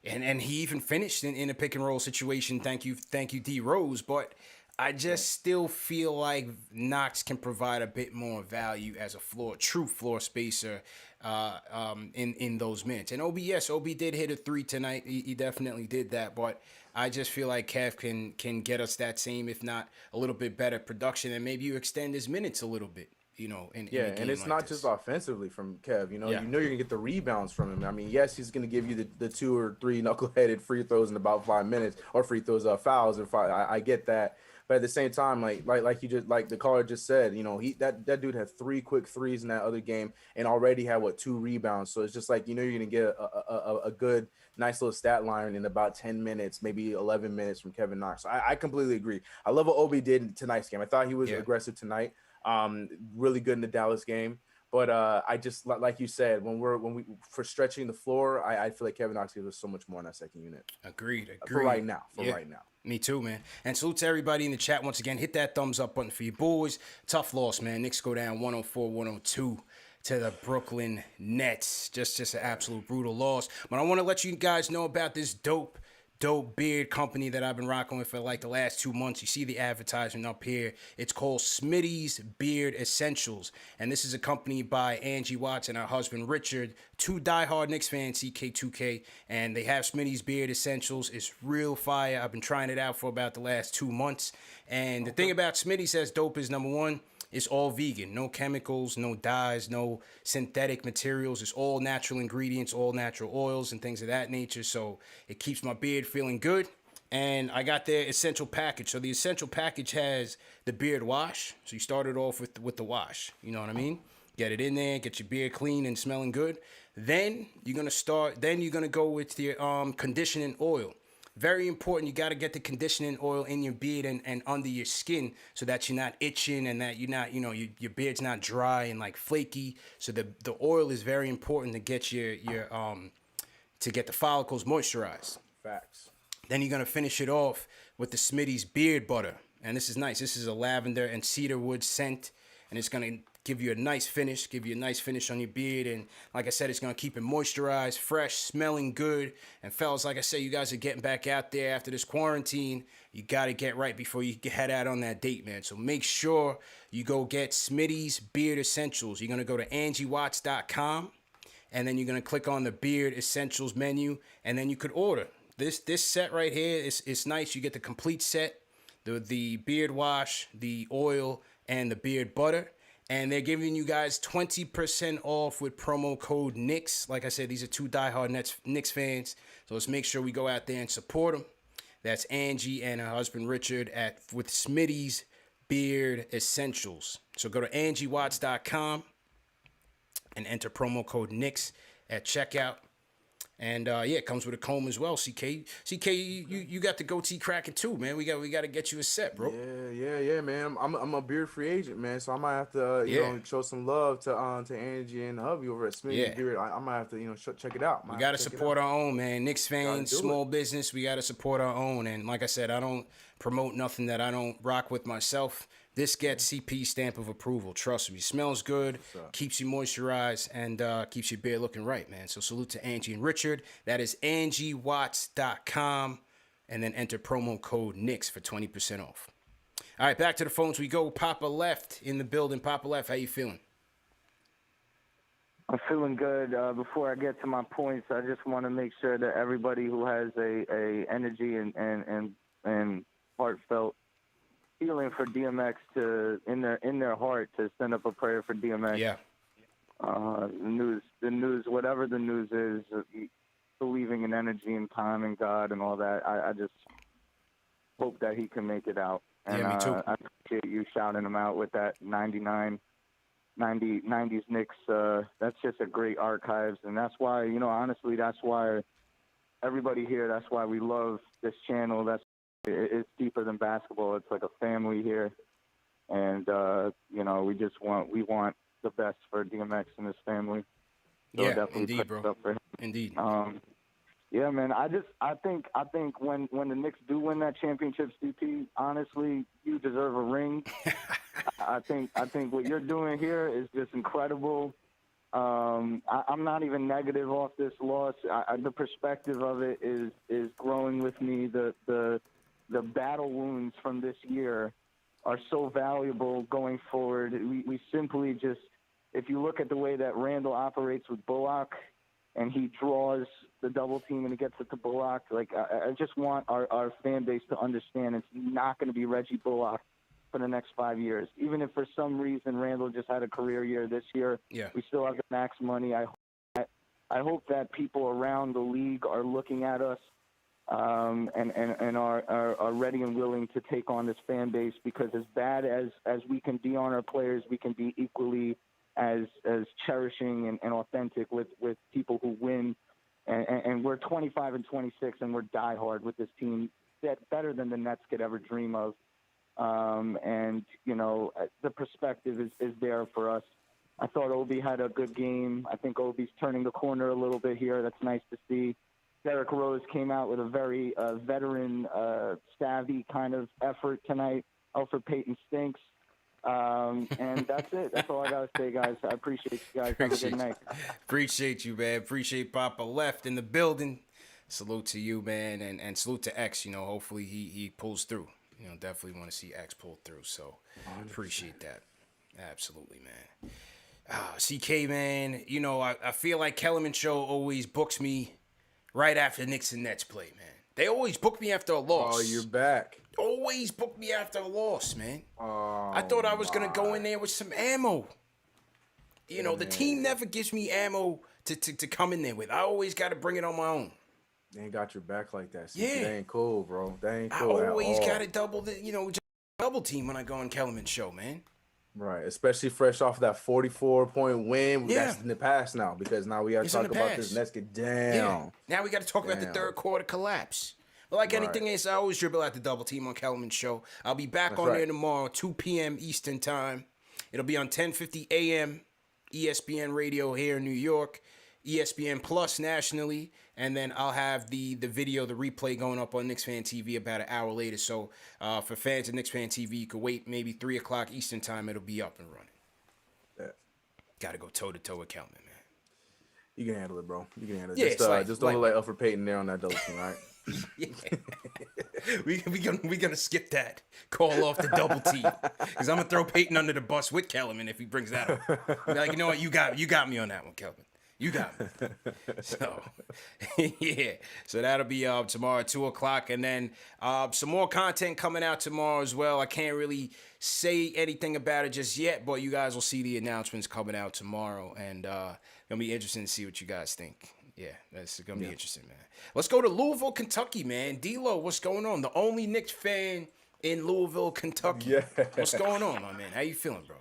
and he even finished in a pick and roll situation. Thank you, D Rose. But I just still feel like Knox can provide a bit more value as a true floor spacer in those minutes. And Obi did hit a 3 tonight. He definitely did that. But I just feel like Kev can get us that same, if not a little bit better production, and maybe you extend his minutes a little bit. you know, in a Yeah, game and it's like not this. just offensively from Kev. You know, Yeah. you know you're gonna get the rebounds from him. I mean, yes, he's gonna give you the 2 or 3 knuckleheaded free throws in about 5 minutes, or free throws, fouls. If I get that, but at the same time, like you just like the caller just said, you know, that dude had 3 quick threes in that other game and already had 2 rebounds. So it's just like, you know, you're gonna get a good, nice little stat line in about 10 minutes, maybe 11 minutes from Kevin Knox. So I completely agree. I love what Obi did in tonight's game. I thought he was aggressive tonight. Really good in the Dallas game. But I just, like you said, when we for stretching the floor, I feel like Kevin Knox gives us so much more in that second unit. Agreed. For right now. Right now. Me too, man. And salute to everybody in the chat once again. Hit that thumbs up button for your boys. Tough loss, man. Knicks go down 104-102 to the Brooklyn Nets. Just an absolute brutal loss. But I want to let you guys know about this dope beard company that I've been rocking with for like the last 2 months. You see the advertisement up here. It's called Smitty's Beard Essentials. And this is accompanied by Angie Watts and her husband Richard, 2 diehard Knicks fans, CK2K. And they have Smitty's Beard Essentials. It's real fire. I've been trying it out for about the last 2 months. And the thing about Smitty's that's dope is, number one, it's all vegan, no chemicals, no dyes, no synthetic materials. It's all natural ingredients, all natural oils and things of that nature. So it keeps my beard feeling good. And I got their essential package. So the essential package has the beard wash. So you start it off with the wash. You know what I mean? Get it in there, get your beard clean and smelling good. Then you're gonna go with your conditioning oil. Very important. You got to get the conditioning oil in your beard and under your skin so that you're not itching and that you're not, your beard's not dry and like flaky. So the oil is very important to get to get the follicles moisturized. Facts. Then you're going to finish it off with the Smitty's beard butter. And this is nice. This is a lavender and cedarwood scent. And it's going to give you a nice finish on your beard. And like I said, it's going to keep it moisturized, fresh, smelling good. And fellas, like I said, you guys are getting back out there after this quarantine. You got to get right before you head out on that date, man. So make sure you go get Smitty's Beard Essentials. You're going to go to angiewatts.com. And then you're going to click on the Beard Essentials menu. And then you could order. This set right here is nice. You get the complete set. The beard wash, the oil, and the beard butter. And they're giving you guys 20% off with promo code Knicks. Like I said, these are 2 diehard Knicks fans. So let's make sure we go out there and support them. That's Angie and her husband Richard with Smitty's Beard Essentials. So go to angiewatts.com and enter promo code Knicks at checkout. And it comes with a comb as well. CK, you got the goatee cracking too, man. We got to get you a set, bro. Yeah, man. I'm a beard free agent, man. So I might have to, show some love to Angie and hubby over at Smitty's Beard. I might have to, check it out. We got to support our own, man. Knicks fans, small business. We got to support our own. And like I said, I don't promote nothing that I don't rock with myself. This gets CP stamp of approval. Trust me. Smells good, keeps you moisturized, and keeps your beard looking right, man. So salute to Angie and Richard. That is angiewatts.com. And then enter promo code Knicks for 20% off. All right, back to the phones we go. Papa Left in the building. Papa Left, how you feeling? I'm feeling good. Before I get to my points, I just want to make sure that everybody who has a energy and heartfelt feeling for DMX in their heart to send up a prayer for DMX. Yeah. The news, whatever the news is, believing in energy and time and God and all that. I just hope that he can make it out. And me too. I appreciate you shouting him out with that 90s Knicks. That's just a great archives, and that's why, honestly, that's why everybody here. That's why we love this channel. It's deeper than basketball. It's like a family here, and we want the best for DMX and his family. So indeed, bro. Indeed. Yeah, man. I think when the Knicks do win that championship, CP, honestly, you deserve a ring. I think what you're doing here is just incredible. I'm not even negative off this loss. The perspective of it is growing with me. The battle wounds from this year are so valuable going forward. We simply just, if you look at the way that Randall operates with Bullock, and he draws the double team and he gets it to Bullock, like I just want our fan base to understand it's not going to be Reggie Bullock for the next 5 years. Even if for some reason Randall just had a career year this year, we still have the max money. I hope that people around the league are looking at us and are ready and willing to take on this fan base, because as bad as we can be on our players, we can be equally as cherishing and authentic with people who win. And we're 25 and 26, and we're diehard with this team, better than the Nets could ever dream of. And, you know, the perspective is there for us. I thought Obi had a good game. I think Obi's turning the corner a little bit here. That's nice to see. Derrick Rose came out with a very veteran, savvy kind of effort tonight. Alfred Payton stinks. And that's it. That's all I got to say, guys. I appreciate you guys. Have a good night. Appreciate you, man. Appreciate Papa Left in the building. Salute to you, man, and salute to X. You know, hopefully he pulls through. You know, definitely want to see X pull through. So appreciate that. Absolutely, man. CK, man, you know, I feel like Kellerman Show always books me right after Knicks and Nets play, man. They always book me after a loss. Oh, you're back. Always book me after a loss, man. Oh, I thought I was going to go in there with some ammo. You know, the team never gives me ammo to come in there with. I always got to bring it on my own. They ain't got your back like that. CK. Yeah. That ain't cool, bro. That ain't cool. I always got to double team when I go on Kellerman Show, man. Right, especially fresh off that 44-point win. Yeah. That's in the past now, because now we got to talk about this Nets get down. Yeah. Now we got to talk about the third quarter collapse. But like anything else, I always dribble out the double team on Kellerman Show. I'll be back on there tomorrow, 2 p.m. Eastern Time. It'll be on 10:50 a.m. ESPN Radio here in New York, ESPN Plus nationally, and then I'll have the video, the replay going up on KnicksFanTV about an hour later. So for fans of KnicksFanTV, you could wait maybe 3 o'clock Eastern Time. It'll be up and running. Yeah. Got to go toe-to-toe with Kellerman, man. You can handle it, bro. You can handle it. Yeah, just don't let Alfred Payton there on that double team, all right? Yeah. we gonna skip that. Call off the double team, because I'm gonna throw Peyton under the bus with Kellerman if he brings that up. Be like, you know what, you got me on that one, Kellerman. You got me. So yeah, so that'll be tomorrow at 2 o'clock, and then some more content coming out tomorrow as well. I can't really say anything about it just yet, but you guys will see the announcements coming out tomorrow, and gonna be interesting to see what you guys think. Yeah, that's going to be interesting, man. Let's go to Louisville, Kentucky, man. D-Lo, what's going on? The only Knicks fan in Louisville, Kentucky. Yeah. What's going on, my man? How you feeling, bro?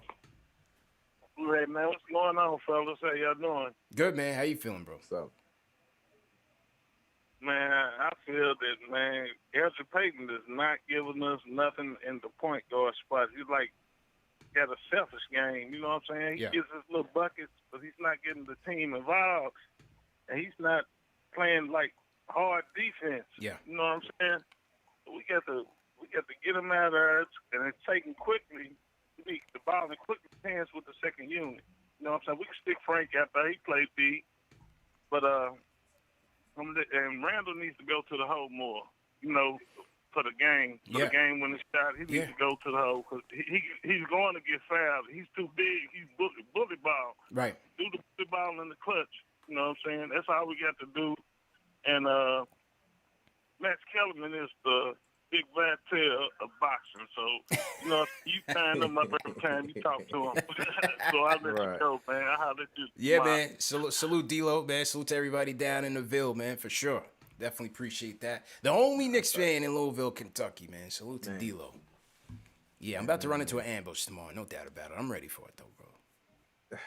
Hey, man, what's going on, fellas? How y'all doing? Good, man. How you feeling, bro? So, Man, I feel that, man, Elgin Payton is not giving us nothing in the point guard spot. He's like got a selfish game, you know what I'm saying? He gets his little buckets, but he's not getting the team involved. And he's not playing like hard defense. Yeah. You know what I'm saying? We got to get him out of there, and it's taken quickly. The ball in quick hands with the second unit. You know what I'm saying? We can stick Frank out there. He played D. But and Randall needs to go to the hole more. You know, for the game. For the game when it's shot, he needs to go to the hole, because he's going to get fouled. He's too big. He's bully ball. Right. Do the bully ball in the clutch. You know what I'm saying? That's all we got to do. And Max Kellerman is the big bad tail of boxing. So, you know, you find him up every time you talk to him. So I'll let you go, man. I'll let you. Yeah, man. Salute D-Lo, man. Salute to everybody down in the Ville, man, for sure. Definitely appreciate that. The only Knicks fan in Louisville, Kentucky, man. Salute to D-Lo. Yeah, I'm about to run into an ambush tomorrow. No doubt about it. I'm ready for it, though, bro.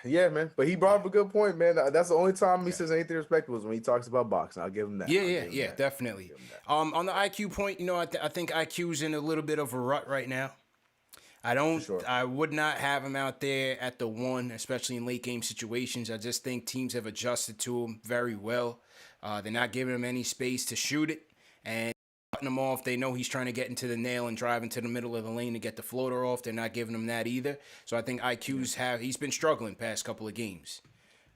Yeah, man. But he brought up a good point, man. That's the only time he says anything respectable is when he talks about boxing. I'll give him that. Yeah, definitely. On the IQ point, you know, I think IQ's in a little bit of a rut right now. I would not have him out there at the 1, especially in late game situations. I just think teams have adjusted to him very well. They're not giving him any space to shoot it, and cutting him off. They know he's trying to get into the nail and drive into the middle of the lane to get the floater off. They're not giving him that either. So I think he's been struggling past couple of games.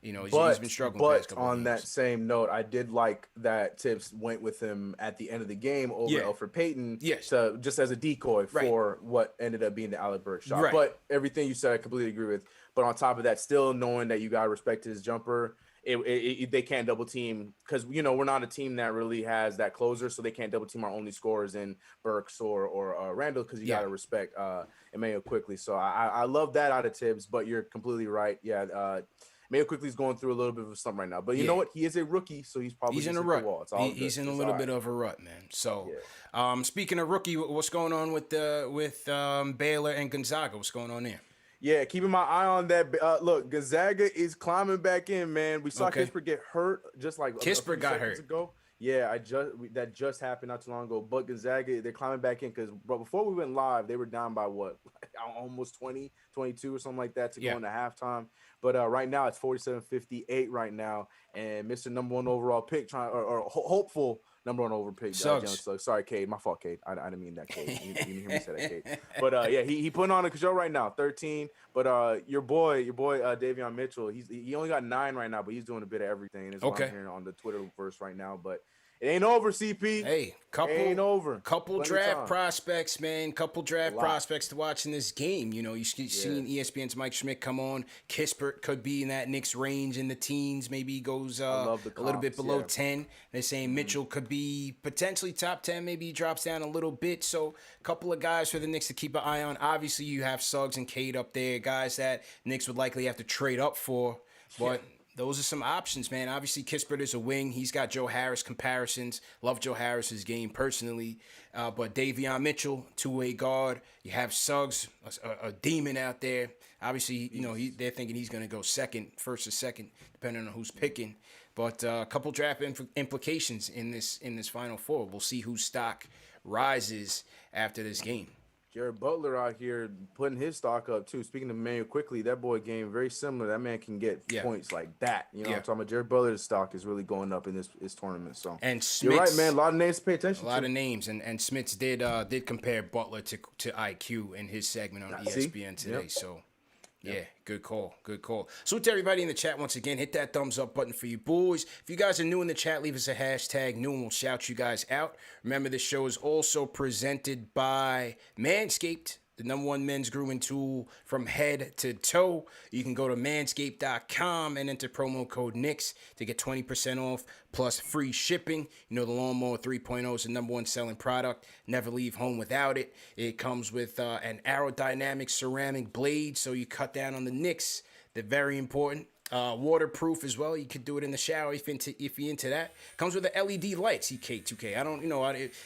You know, he's been struggling past couple of games. But on that same note, I did like that Tips went with him at the end of the game over Alfred Payton, to, just as a decoy for what ended up being the Alec Burks shot. But everything you said, I completely agree with. But on top of that, still knowing that you got to respect his jumper they can't double team because we're not a team that really has that closer, so they can't double team our only scorers in Burks or Randall because you got to respect Emmanuel Quickly. So I love that out of Tibbs, but you're completely right. Yeah, Emmanuel Quickly's going through a little bit of something right now, but you know what? He is a rookie, so he's probably in a rut. He's in a little bit right. of a rut, man. So, speaking of rookie, what's going on with Baylor and Gonzaga? What's going on there? Yeah, keeping my eye on that. Look, Gonzaga is climbing back in, man. We saw Kispert get hurt just like Kispert got hurt ago. Yeah, that just happened not too long ago. But Gonzaga, they're climbing back in but before we went live, they were down by what, almost 20, 22 or something like that to go into halftime. But right now it's 47-58 right now, and Mr. Number 1 overall pick or hopeful number 1 overall pick. Suggs. Sorry, Cade. My fault, Cade. I didn't mean that, Cade. You didn't hear me say that, Cade. But yeah, he putting on a show right now, 13. But your boy, Davion Mitchell, he only got 9 right now, but he's doing a bit of everything. Is what I'm hearing on the Twitterverse right now. But it ain't over, CP. Hey, couple draft prospects, man. Couple draft prospects to watch in this game. You've seen ESPN's Mike Schmidt come on. Kispert could be in that Knicks range in the teens. Maybe he goes a little bit below 10. They're saying Mitchell could be potentially top 10. Maybe he drops down a little bit. So a couple of guys for the Knicks to keep an eye on. Obviously, you have Suggs and Cade up there, guys that Knicks would likely have to trade up for. But those are some options, man. Obviously, Kispert is a wing. He's got Joe Harris comparisons. Love Joe Harris's game personally. But Davion Mitchell, two-way guard. You have Suggs, a demon out there. Obviously, they're thinking he's going to go first or second, depending on who's picking. But a couple draft implications in this Final Four. We'll see whose stock rises after this game. Jared Butler out here putting his stock up too. Speaking of Emmanuel Quickly, that boy game very similar. That man can get points like that. What I'm talking about? Jared Butler's stock is really going up in this tournament. So and Smits, you're right, man. A lot of names to pay attention to. A lot of names, and Smits did compare Butler to IQ in his segment on ESPN today. So. Yeah, good call. Salute to everybody in the chat once again. Hit that thumbs up button for you boys. If you guys are new in the chat, leave us a hashtag new and we'll shout you guys out. Remember, this show is also presented by Manscaped, the #1 men's grooming tool from head to toe. You can go to manscaped.com and enter promo code Knicks to get 20% off plus free shipping. The Lawnmower 3.0 is the #1 selling product. Never leave home without it. It comes with an aerodynamic ceramic blade, so you cut down on the nicks. They're very important. Waterproof as well. You could do it in the shower if you're into that. Comes with the LED lights, EK2K. I don't,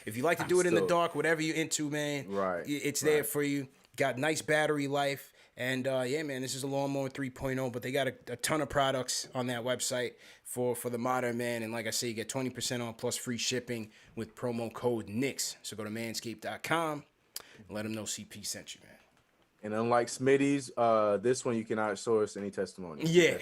if you like to do it in the dark, whatever you're into, man, it's there for you. Got nice battery life. And, man, this is a Lawnmower 3.0, but they got a ton of products on that website for the modern man. And like I say, you get 20% off plus free shipping with promo code Knicks. So go to manscaped.com and let them know CP sent you, man. And unlike Smitty's, this one you cannot source any testimonials. Yeah.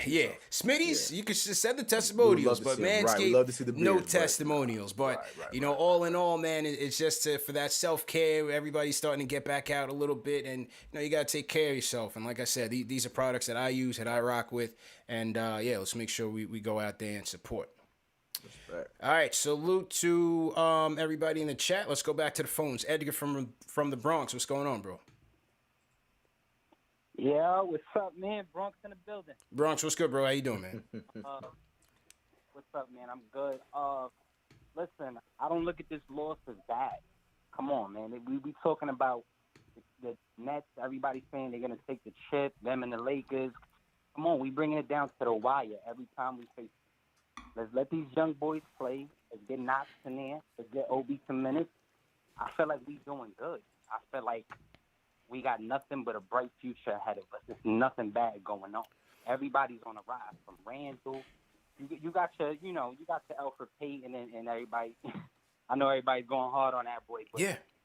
Smitty's, you can just send the testimonials, but Manscaped, love to see the beards, no testimonials. But, all in all, man, it's just for that self-care. Everybody's starting to get back out a little bit, and, you got to take care of yourself. And like I said, these are products that I use, that I rock with. And, let's make sure we go out there and support. Respect. All right, salute to everybody in the chat. Let's go back to the phones. Edgar from the Bronx, what's going on, bro? Yeah, what's up, man? Bronx in the building. Bronx, what's good, bro? How you doing, man? What's up, man? I'm good. Listen, I don't look at this loss as bad. Come on, man. We be talking about the Nets. Everybody's saying they're going to take the chip, them and the Lakers. Come on, we bringing it down to the wire every time we face it. Let's let these young boys play. Let's get Knox in there. Let's get Obi some minutes. I feel like we doing good. I feel like we got nothing but a bright future ahead of us. There's nothing bad going on. Everybody's on a rise. From Randall, you got your Alfred Payton and everybody. I know everybody's going hard on that boy, but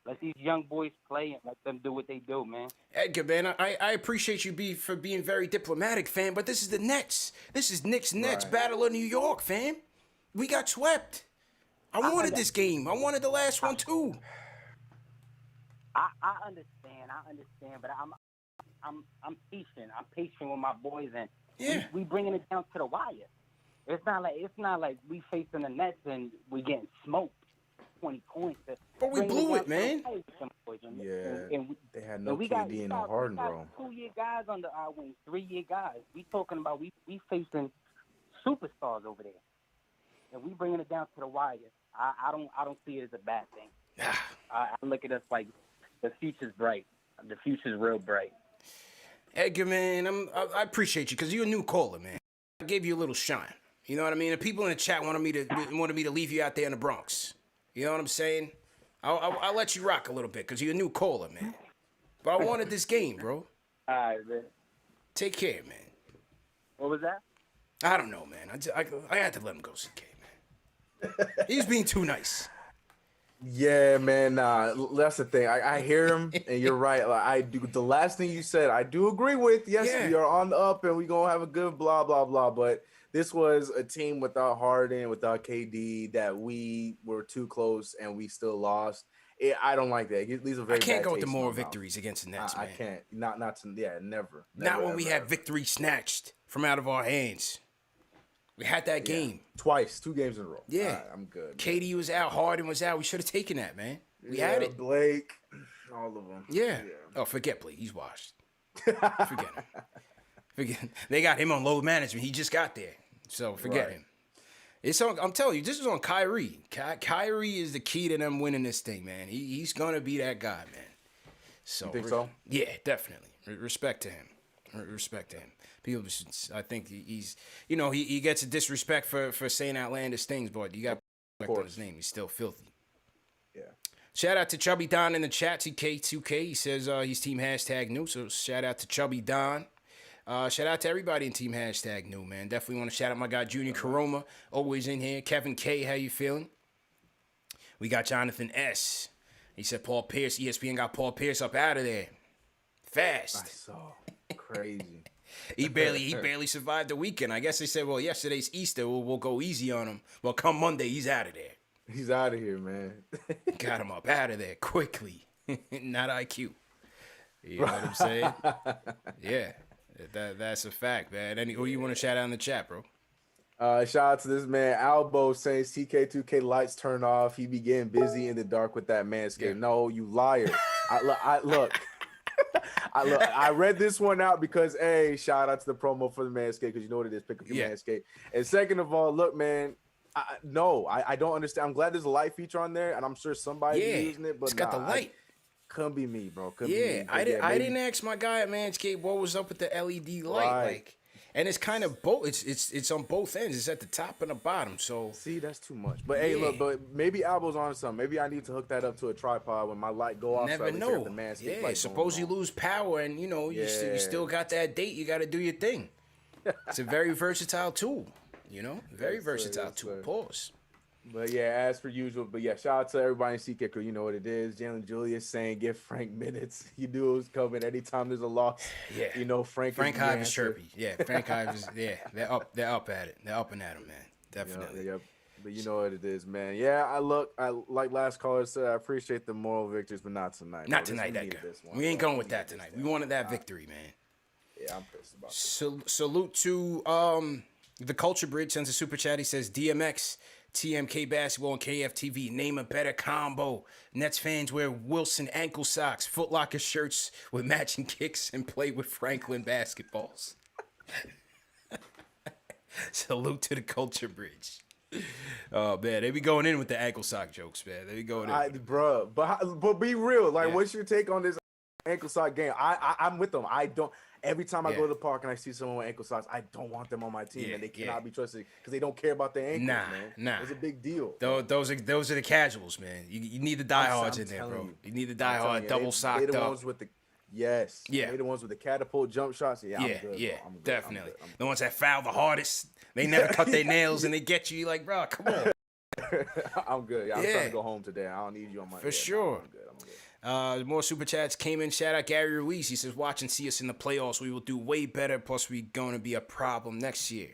let these young boys play and let them do what they do, man. Edgar, man, I appreciate you for being very diplomatic, fam, but this is the Nets. This is Knicks Nets Battle of New York, fam. We got swept. I wanted this game. I wanted the last one too. I understand, but I'm patient. I'm patient with my boys, and we bringing it down to the wire. It's not like we facing the Nets and we getting smoked 20 points. But we blew it, man. They had no KD and no Harden, bro. 2-year guys under our wing, 3-year guys. We talking about we facing superstars over there. And we bringing it down to the wire. I don't see it as a bad thing. I look at us like the future's bright. The future's real bright. Edgar, man, I appreciate you because you're a new caller, man. I gave you a little shine. You know what I mean? The people in the chat wanted me to leave you out there in the Bronx. You know what I'm saying? I'll let you rock a little bit because you're a new caller, man. But I wanted this game, bro. All right, man. Take care, man. What was that? I don't know, man. I had to let him go, CK, man. He's being too nice. Yeah, man. That's the thing. I hear him, and you're right. Like, I do. The last thing you said, I do agree with. Yes, we are on the up, and we gonna have a good blah blah blah. But this was a team without Harden, without KD, that we were too close, and we still lost. I don't like that. These are very. I can't bad go with taste the in moral my mouth. victories against the Nets, man. I can't. Never. Not when ever, we had victory snatched from out of our hands. We had that game. Twice, 2 games in a row. Yeah. All right, I'm good. KD was out, Harden was out. We should have taken that, man. We had it. Blake, all of them. Yeah. Oh, forget Blake. He's washed. Forget him. They got him on load management. He just got there. So forget him. It's on. I'm telling you, this is on Kyrie. Kyrie is the key to them winning this thing, man. He's gonna be that guy, man. So you think so? Yeah, definitely. Respect to him. Respect to him. People, I think he's, he gets a disrespect for saying outlandish things, but you got to respect on his name. He's still filthy. Yeah. Shout out to Chubby Don in the chat, TK2K. He says he's team #new. So shout out to Chubby Don. Shout out to everybody in team #new, man. Definitely want to shout out my guy Junior Karoma, always in here. Kevin K, how you feeling? We got Jonathan S. He said Paul Pierce, ESPN got Paul Pierce up out of there. Fast. I saw. Crazy. He barely survived the weekend. I guess they said, well, yesterday's Easter. We'll go easy on him. Well, come Monday, he's out of there. He's out of here, man. Got him up out of there quickly. Not IQ. You know what I'm saying? Yeah, that's a fact, man. Who you want to shout out in the chat, bro? Shout out to this man, Albo, saying TK2K lights turn off. He be getting busy in the dark with that manscape. Yeah. No, you liar. Look. I read this one out because shout out to the promo for the Manscaped because you know what it is, pick up your Manscaped. And second of all, look, man, I don't understand. I'm glad there's a light feature on there, and I'm sure somebody's using it, but it's got the light. Couldn't be me, bro. I didn't ask my guy at Manscaped what was up with the LED light, and it's kind of both. It's on both ends. It's at the top and the bottom. So see, that's too much. But hey, look, but maybe Albo's on something. Maybe I need to hook that up to a tripod when my light go off. Never so know. The Manscaped suppose you lose power, and you still got that date. You got to do your thing. It's a very versatile tool. Very versatile tool. Pause. But yeah, as per usual. But yeah, shout out to everybody in CK crew. You know what it is. Jalen Julius saying, "Give Frank minutes." You knew it was coming. Anytime there's a loss, Frank Hive is chirpy. Yeah, Frank Hive is. Yeah, they're up at it. They're upping at him, man. Definitely. Yep. But you know what it is, man. Yeah, I like last caller said. I appreciate the moral victories, but not tonight. Not tonight, Edgar. We ain't going with that tonight. We wanted that victory, man. Yeah, I'm pissed about it. Salute to the Culture Bridge sends a super chat. He says DMX. TMK Basketball and KFTV. Name a better combo. Nets fans wear Wilson ankle socks, Foot Locker shirts with matching kicks, and play with Franklin basketballs. Salute to the Culture Bridge. Oh, man. They be going in with the ankle sock jokes, man. They be going in. Bro, but be real. Like, what's your take on this ankle sock game? I'm with them. I don't. Every time I go to the park and I see someone with ankle socks, I don't want them on my team, and they cannot be trusted because they don't care about their ankles, man. Nah. It's a big deal. Those are the casuals, man. You need the diehards in there, bro. You need the diehard double socked up. They're the ones with the they're the ones with the catapult jump shots. I'm good, definitely. The ones that foul the hardest. They never cut their nails, and they get you. You're like, bro, come on. I'm good. I'm trying to go home today. I don't need you on my for sure. I'm good. More super chats came in. Shout out Gary Ruiz. He says, watch and see us in the playoffs. We will do way better. Plus, we're going to be a problem next year.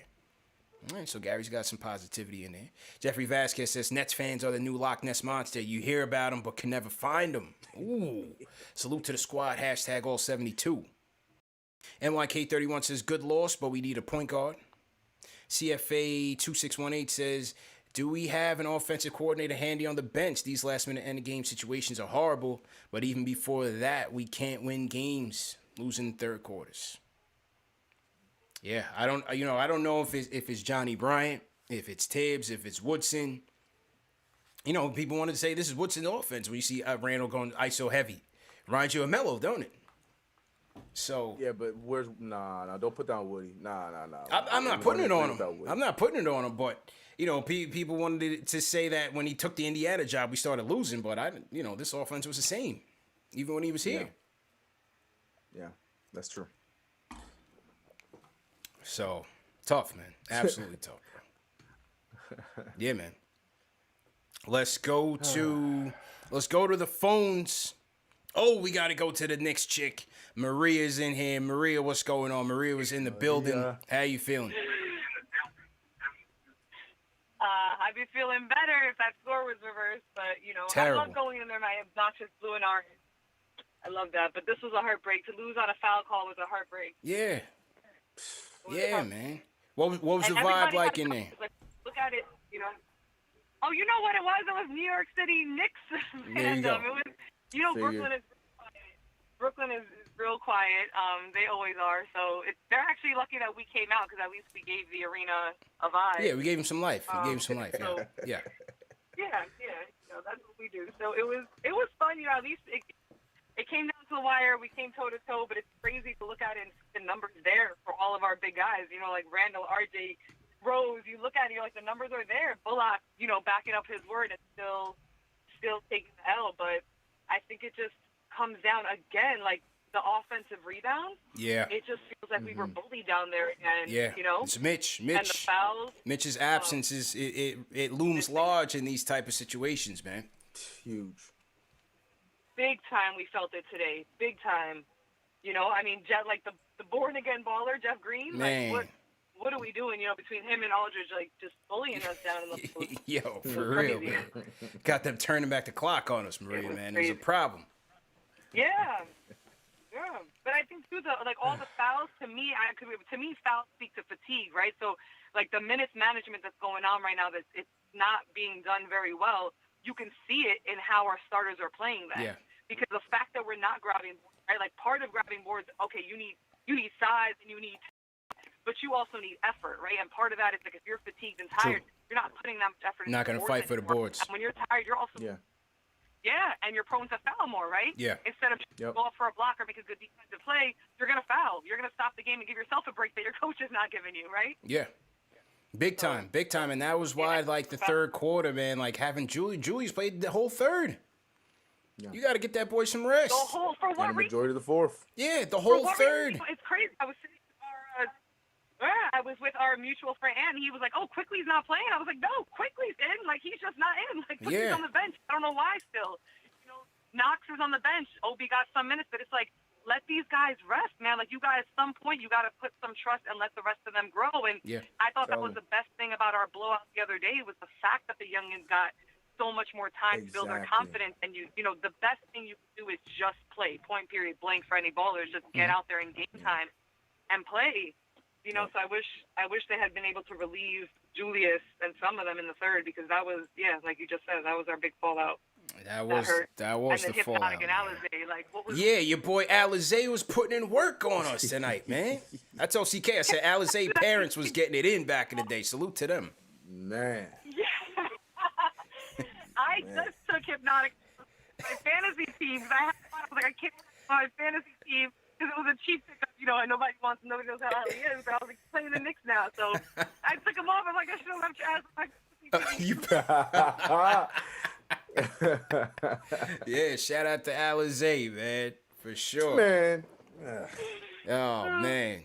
All right, so Gary's got some positivity in there. Jeffrey Vasquez says, Nets fans are the new Loch Ness Monster. You hear about them, but can never find them. Ooh. Salute to the squad. Hashtag all 72. NYK31 says, good loss, but we need a point guard. CFA 2618 says, do we have an offensive coordinator handy on the bench? These last-minute end-of-game situations are horrible, but even before that, we can't win games, losing third quarters. Yeah, I don't know if it's Johnny Bryant, if it's Tibbs, if it's Woodson. People wanted to say this is Woodson's offense when you see Randall going ISO heavy. Reminds you of Melo, don't it? So yeah, but where's nah, don't put down Woody. Nah. I'm not putting it on him. I'm not putting it on him, but people wanted to say that when he took the Indiana job, we started losing, but this offense was the same, even when he was here. Yeah, that's true. So tough, man. Absolutely tough, bro. Yeah, man. Let's go to the phones. Oh, we got to go to the Knicks chick. Maria's in here. Maria, what's going on? Maria was in the building. How you feeling? I'd be feeling better if that score was reversed, but, Terrible. I love going in there, my obnoxious blue and orange. I love that, but this was a heartbreak. To lose on a foul call was a heartbreak. Yeah. Yeah, man. What was the vibe like in there? Like, look at it, Oh, you know what it was? It was New York City Knicks There you go. It was, Brooklyn is real quiet. They always are. So they're actually lucky that we came out because at least we gave the arena a vibe. Yeah, we gave him some life. So, Yeah. Yeah. That's what we do. So it was fun. At least it came down to the wire. We came toe to toe, but it's crazy to look at it and see the numbers there for all of our big guys. Like Randall, RJ, Rose. You look at it, you're like, the numbers are there. Bullock, backing up his word and still taking the L. But I think it just comes down again, like the offensive rebounds. Yeah. It just feels like we were bullied down there again. Yeah. It's Mitch. And the fouls. Mitch's absence it looms large in these type of situations, man. Huge. Big time we felt it today. Big time. Jeff, like the born again baller, Jeff Green. Man. Like what are we doing, between him and Aldridge, like just bullying us down in the post. Yo, for real, man. Got them turning back the clock on us, Maria, man. There's a problem. Yeah. But I think too, all the fouls to me fouls speak to fatigue, right? So like the minutes management that's going on right now, that it's not being done very well. You can see it in how our starters are playing that. Yeah. Because the fact that we're not grabbing boards, right? Like part of grabbing boards, okay, you need size and you need, but you also need effort, right? And part of that is like if you're fatigued and tired, you're not putting that much effort. Not going to fight for the boards. And when you're tired, you're also and you're prone to foul more, right? Yeah. Instead of go up for a block or make a good defensive play, you're going to foul. You're going to stop the game and give yourself a break that your coach is not giving you, right? Yeah. Big time. And that was why, like, the third quarter, man, like, having Julie's played the whole third. Yeah. You got to get that boy some rest. The whole, for what reason? Majority of the fourth. Yeah, the whole third. It's crazy. I was with our mutual friend, and he was like, "Oh, Quickly's not playing." I was like, "No, Quickly's in. Like he's just not in. Like Quickly's on the bench. I don't know why still. Knox is on the bench. Obi got some minutes, but it's like, let these guys rest, man. Like you guys, at some point, you got to put some trust and let the rest of them grow." And I thought that was the best thing about our blowout the other day was the fact that the youngins got so much more time to build their confidence. And the best thing you can do is just play. Point period blank for any ballers. Just get out there in game time and play. So I wish they had been able to relieve Julius and some of them in the third, because that was, like you just said, that was our big fallout. That was the fallout. And Alizé, like, what was your boy Alizé was putting in work on us tonight, man. I told CK, I said Alizé parents was getting it in back in the day. Salute to them. Man. Yeah. I just took Hypnotic my fantasy team, because I was like, I can't my fantasy team, because it was a cheap pickup, and nobody knows how he is, but I was like, playing the Knicks now, so I took him off. I'm like, I should have left Chaz. Yeah, shout out to Alizé, man, for sure. Man. Oh, man.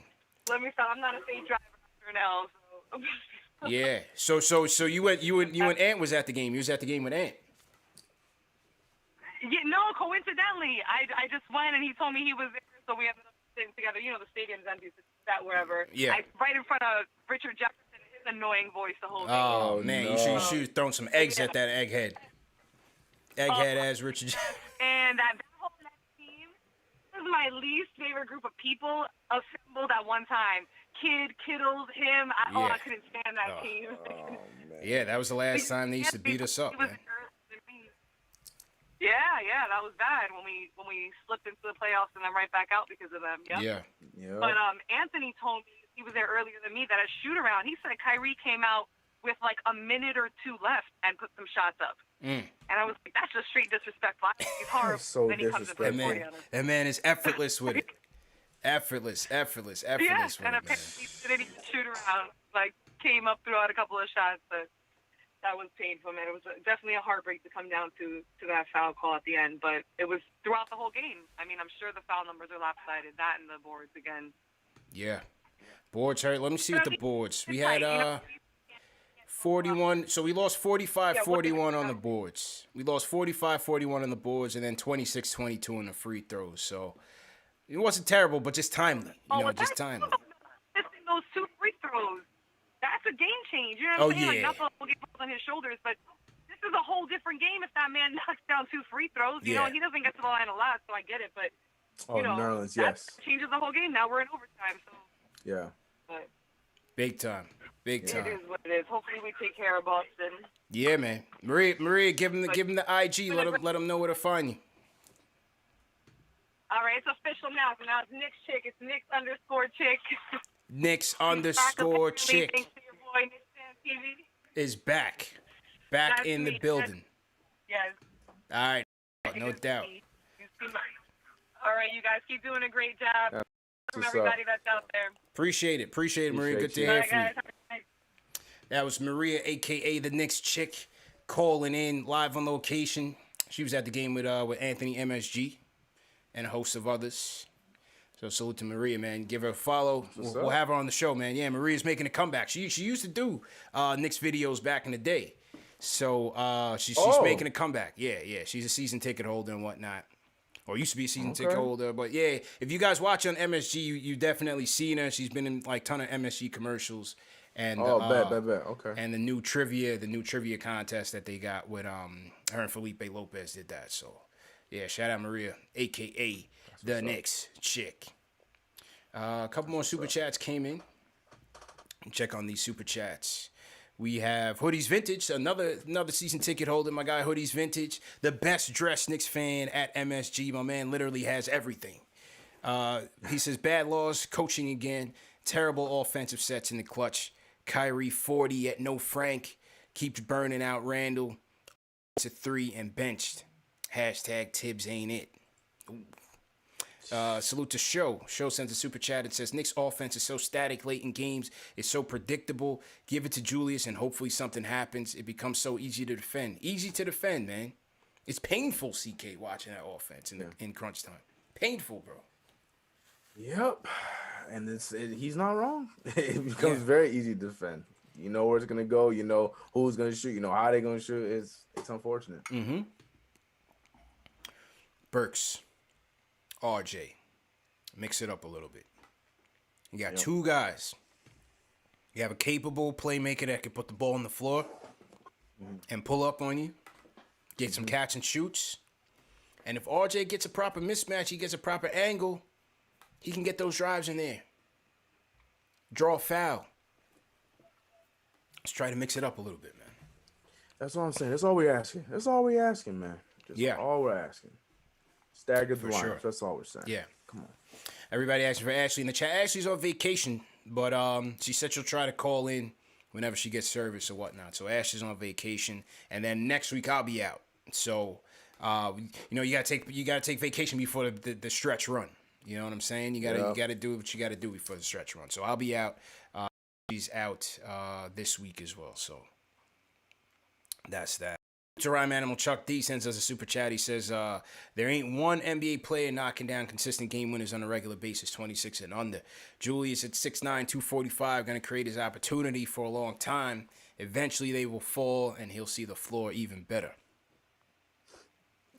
Let me stop. I'm not a safe driver after an L, so. Yeah. So you and Ant was at the game. You was at the game with Ant. Yeah, no, coincidentally, I just went and he told me he was there, so we ended up sitting together. The stadium's empty, so sat wherever. Yeah. Right in front of Richard Jefferson, his annoying voice the whole game. Oh man, no. you should have thrown some eggs at that egghead. Egghead as Richard. And that whole team was my least favorite group of people assembled at one time. Kittles, him. I couldn't stand that team. Oh, man. Yeah, that was the last time they used to beat us up, man. Yeah, that was bad when we slipped into the playoffs and then right back out because of them. Yep. Yeah. But Anthony told me he was there earlier than me, that at shoot-around, he said Kyrie came out with like a minute or two left and put some shots up. And I was like, that's just straight disrespectful. He's horrible. So then he comes disrespectful. That man is effortless with it. Effortless Yeah, with and it, man. apparently he didn't even shoot around. Like, came up, threw out a couple of shots, but that was painful, man. It was definitely a heartbreak to come down to that foul call at the end, but it was throughout the whole game. I mean, I'm sure the foul numbers are lopsided. That and the boards again. Yeah. Boards hurt. Let me see what the boards. We had 41. So we lost 45-41 on the boards. We lost 45-41 on the boards, and then 26-22 on the free throws. So it wasn't terrible, but just timely. Just timely. Missing those 2 free throws. That's a game change. You know what I'm saying? Yeah. Like, nothing will get put on his shoulders, but this is a whole different game if that man knocks down 2 free throws. You know, he doesn't get to the line a lot, so I get it, but you know, Nerlens, that yes. changes the whole game. Now we're in overtime, so Yeah. but Big time. Big time. it is what it is. Hopefully we take care of Boston. Yeah, man. Maria, give him the IG. Let him know where to find you. All right, it's official now. So now it's Knicks Chick. It's Knicks_Chick. Knicks_Chick Thanks to your boy, KnicksFanTV. is back. Back in the building. Yes. All right. No doubt. All right, you guys keep doing a great job. From everybody that's out there. Appreciate it, Maria. Good to All hear right, from you. guys. Have a nice That was Maria, a.k.a. the Knicks Chick, calling in live on location. She was at the game with Anthony MSG and a host of others. So salute to Maria, man. Give her a follow. We'll have her on the show, man. Yeah, Maria's making a comeback. She used to do Knicks videos back in the day. So she's making a comeback. Yeah. She's a season ticket holder and whatnot. Or used to be a season ticket holder. But yeah, if you guys watch on MSG, you definitely seen her. She's been in like ton of MSG commercials. And bet. Okay. And the new trivia contest that they got with her and Felipe Lopez did that. So yeah, shout out Maria, aka the Knicks Chick. A couple more super chats came in. Check on these super chats. We have Hoodies Vintage, another season ticket holder. My guy Hoodies Vintage, the best dressed Knicks fan at MSG. My man literally has everything. He says bad loss, coaching again, terrible offensive sets in the clutch. Kyrie 40 at no Frank, keeps burning out Randall. It's a 3 and benched. Hashtag Tibbs ain't it. Ooh. Salute to Show. Show sends a super chat and says, Knicks offense is so static late in games. It's so predictable. Give it to Julius and hopefully something happens. It becomes so easy to defend. Easy to defend, man. It's painful, CK, watching that offense in crunch time. Painful, bro. Yep. And he's not wrong. It becomes very easy to defend. You know where it's going to go. You know who's going to shoot. You know how they're going to shoot. It's unfortunate. Mm-hmm. Burks. RJ, mix it up a little bit. You got two guys. You have a capable playmaker that can put the ball on the floor and pull up on you, get some catch and shoots. And if RJ gets a proper mismatch, he gets a proper angle, he can get those drives in there. Draw a foul. Let's try to mix it up a little bit, man. That's what I'm saying. That's all we're asking. That's all we're asking, man. All we're asking. Stagger the line. Sure. That's all we're saying. Yeah. Come on. Everybody asking for Ashley in the chat. Ashley's on vacation, but she said she'll try to call in whenever she gets service or whatnot. So Ashley's on vacation, and then next week I'll be out. So you gotta take vacation before the stretch run. You know what I'm saying? You gotta do what you gotta do before the stretch run. So I'll be out. She's out this week as well. So that's that. To Rhyme Animal Chuck D sends us a super chat. He says, there ain't one NBA player knocking down consistent game winners on a regular basis, 26 and under. Julius at 6'9", 245, going to create his opportunity for a long time. Eventually they will fall, and he'll see the floor even better.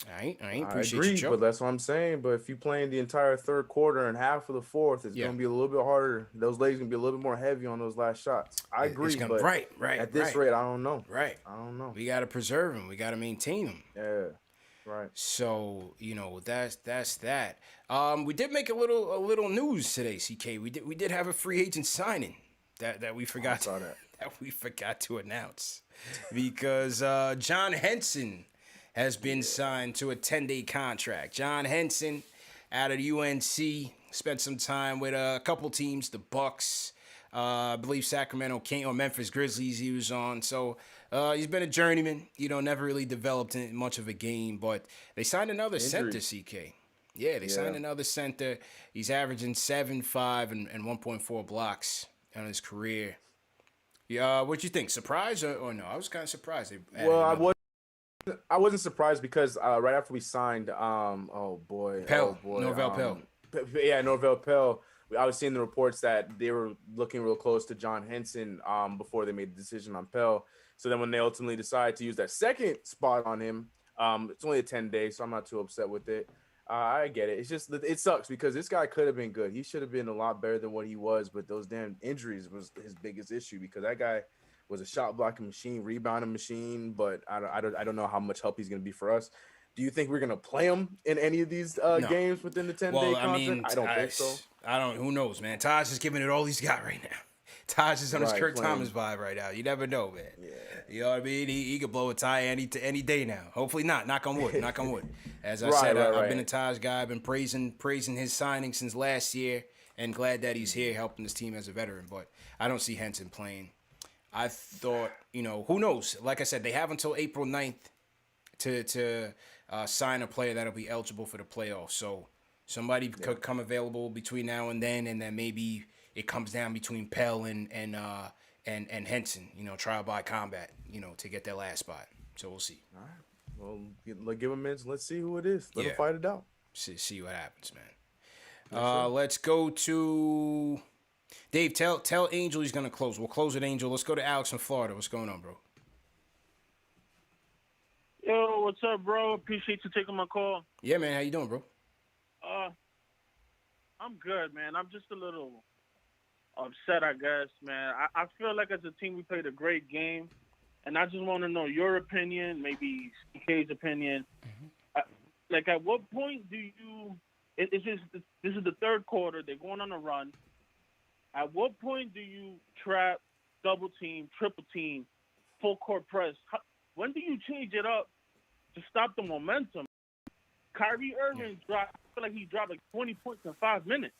All right. Appreciate I agree, you, Joe. but that's what I'm saying. But if you playing the entire third quarter and half of the fourth, it's going to be a little bit harder. Those legs going to be a little bit more heavy on those last shots. I agree, but right. At this rate, I don't know. Right. I don't know. We got to preserve them. We got to maintain them. Yeah. Right. So, that's that. We did make a little news today, CK. We did have a free agent signing that we forgot to announce because John Henson has been signed to a 10-day contract. John Henson out of UNC spent some time with a couple teams, the Bucks, I believe Sacramento King or Memphis Grizzlies he was on. So he's been a journeyman. Never really developed in much of a game. But they signed another center, CK. Yeah, they signed another center. He's averaging 7.5 and 1.4 blocks on his career. Yeah, what'd you think? Surprised or no? I was kind of surprised. Well, I wasn't surprised because right after we signed, Norvell Pell. Norvell Pell. I was seeing the reports that they were looking real close to John Henson before they made the decision on Pell. So then when they ultimately decided to use that second spot on him, it's only a 10-day, so I'm not too upset with it. I get it. It's just it sucks because this guy could have been good. He should have been a lot better than what he was, but those damn injuries was his biggest issue because that guy was a shot blocking machine, rebounding machine, but I don't know how much help he's going to be for us. Do you think we're going to play him in any of these games within the 10-day contract? I don't think so. Who knows, man? Taj is giving it all he's got right now. Taj is on his Kurt Thomas vibe right now. You never know, man. Yeah. You know what I mean? He could blow a tie any day now. Hopefully not. Knock on wood. Knock on wood. As I said, I've been a Taj guy. I've been praising his signing since last year and glad that he's here helping this team as a veteran. But I don't see Henson playing. I thought, who knows? Like I said, they have until April 9th to sign a player that'll be eligible for the playoffs. So somebody could come available between now and then maybe it comes down between Pell and Henson, trial by combat, to get their last spot. So we'll see. All right. Well, give him minutes. Let's see who it is. Let him fight it out. See what happens, man. Let's go to Dave. Tell Angel he's gonna close. We'll close with Angel. Let's go to Alex in Florida. What's going on, bro? Yo, what's up, bro? Appreciate you taking my call. Yeah, man. How you doing, bro? I'm good, man. I'm just a little upset, I guess, man. I feel like as a team we played a great game, and I just want to know your opinion, maybe CK's opinion. At what point do you? This is the third quarter. They're going on a run. At what point do you trap, double team, triple team, full court press? When do you change it up to stop the momentum? Kyrie Irving dropped. I feel like he dropped like 20 points in 5 minutes.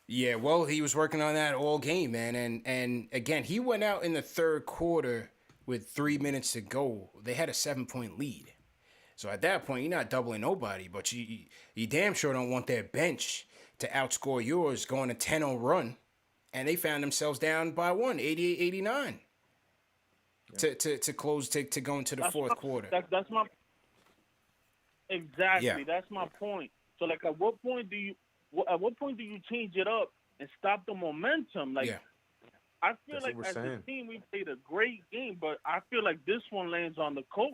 Yeah, well, he was working on that all game, man. And again, he went out in the third quarter with 3 minutes to go. They had a 7-point lead. So at that point, you're not doubling nobody, but you damn sure don't want their bench to outscore yours going a 10-0 run. And they found themselves down by 88-89 to close, to go into the fourth quarter. That's my... Exactly. Yeah. That's my point. So, at what point do you change it up and stop the momentum? I feel like as a team we played a great game, but I feel like this one lands on the coach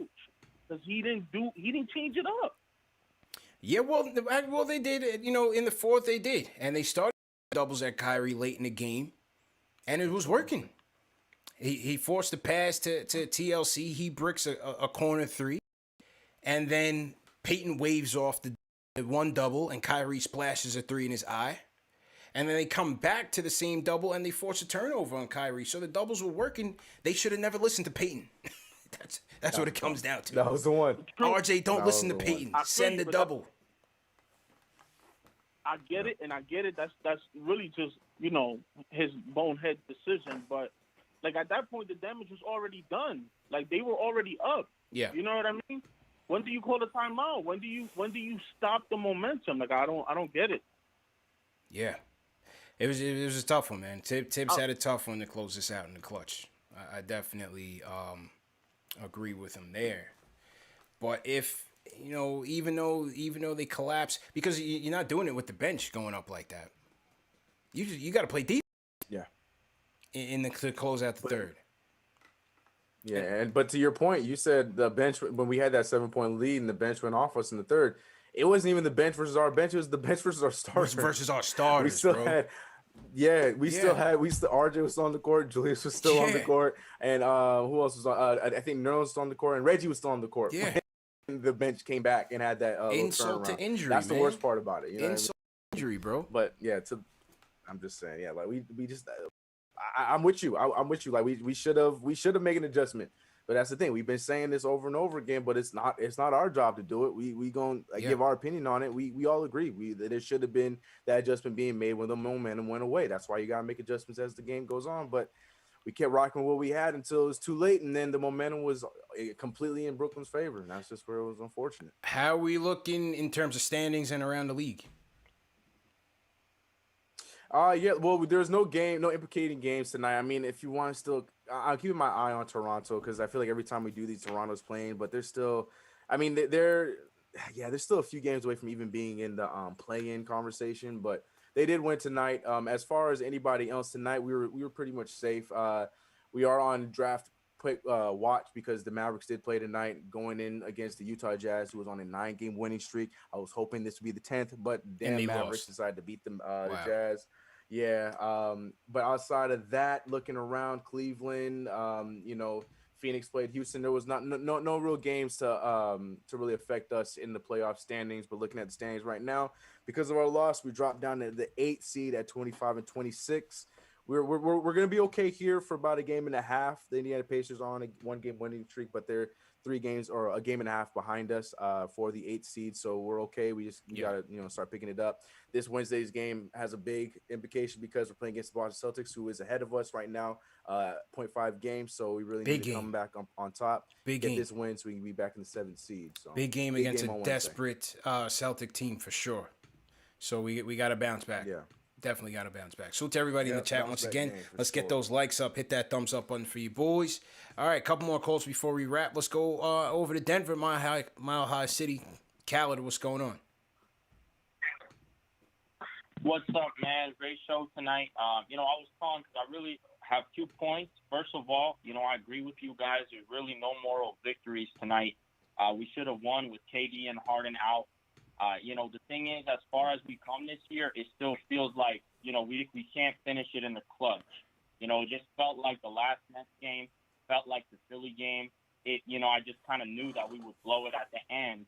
because he didn't change it up. Yeah, well, they did. In the fourth they did, and they started doubles at Kyrie late in the game, and it was working. He forced the pass to TLC. He bricks a corner three, and then Peyton waves off the one double, and Kyrie splashes a three in his eye. And then they come back to the same double, and they force a turnover on Kyrie. So the doubles were working. They should have never listened to Peyton. That's what it comes down to. That was the one. RJ, don't listen to Peyton. Send the double. I get it, and I get it. That's really just, his bonehead decision. But, at that point, the damage was already done. They were already up. Yeah. You know what I mean? When do you call the timeout? When do you stop the momentum? I don't get it. Yeah, it was a tough one, man. Tibbs had a tough one to close this out in the clutch. I definitely agree with him there. But if even though they collapse, because you're not doing it with the bench going up like that, you got to play deep. Yeah. To close out the third. Yeah, but to your point, you said the bench when we had that 7-point lead and the bench went off us in the third. It wasn't even the bench versus our bench; it was the bench versus our starters. Versus our starters, we still bro. had, RJ was still on the court, Julius was still on the court, and who else was on? I think Nerlens was still on the court, and Reggie was still on the court. Yeah, the bench came back and had that insult to injury. That's the worst part about it. Insult to injury, bro. But I'm just saying, we just. I'm with you. I'm with you. We should have made an adjustment But that's the thing. We've been saying this over and over again, but it's not our job to do it. We going to give our opinion on it. We all agree that it should have been that adjustment being made when the momentum went away. That's why you got to make adjustments as the game goes on. But we kept rocking what we had until it was too late, and then the momentum was completely in Brooklyn's favor, and that's just where it was unfortunate. How are we looking in terms of standings and around the league? Well, there's no implicating games tonight. I mean, if you want to still, I'll keep my eye on Toronto because I feel like every time we do these, Toronto's playing, but they're still, I mean, they're still a few games away from even being in the play-in conversation, but they did win tonight. As far as anybody else tonight, we were pretty much safe. We are on draft watch because the Mavericks did play tonight, going in against the Utah Jazz, who was on a 9-game winning streak. I was hoping this would be the 10th, but damn, Mavericks decided to beat them, the Jazz. Yeah, but outside of that, looking around Cleveland, Phoenix played Houston. There was no real games to really affect us in the playoff standings. But looking at the standings right now, because of our loss, we dropped down to the 8th seed at 25-26. We're gonna be okay here for about a game and a half. The Indiana Pacers are on a 1-game winning streak, but they're 3 games or a game and a half behind us for the 8th seed. So we're okay. We gotta start picking it up. This Wednesday's game has a big implication because we're playing against the Boston Celtics, who is ahead of us right now, 0.5 games. So we really need to come back on top. Get this win so we can be back in the 7th seed. So big game against a desperate Celtic team for sure. So we got to bounce back. Yeah. Definitely got to bounce back. So to everybody in the chat once again, let's get those likes up. Hit that thumbs up button for you boys. All right, a couple more calls before we wrap. Let's go over to Denver, Mile High City. Khaled, what's going on? What's up, man? Great show tonight. I was calling because I really have 2 points. First of all, I agree with you guys. There's really no moral victories tonight. We should have won with KD and Harden out. The thing is, as far as we come this year, it still feels like, we can't finish it in the clutch. It just felt like the last Nets game, felt like the Philly game. I just kind of knew that we would blow it at the end.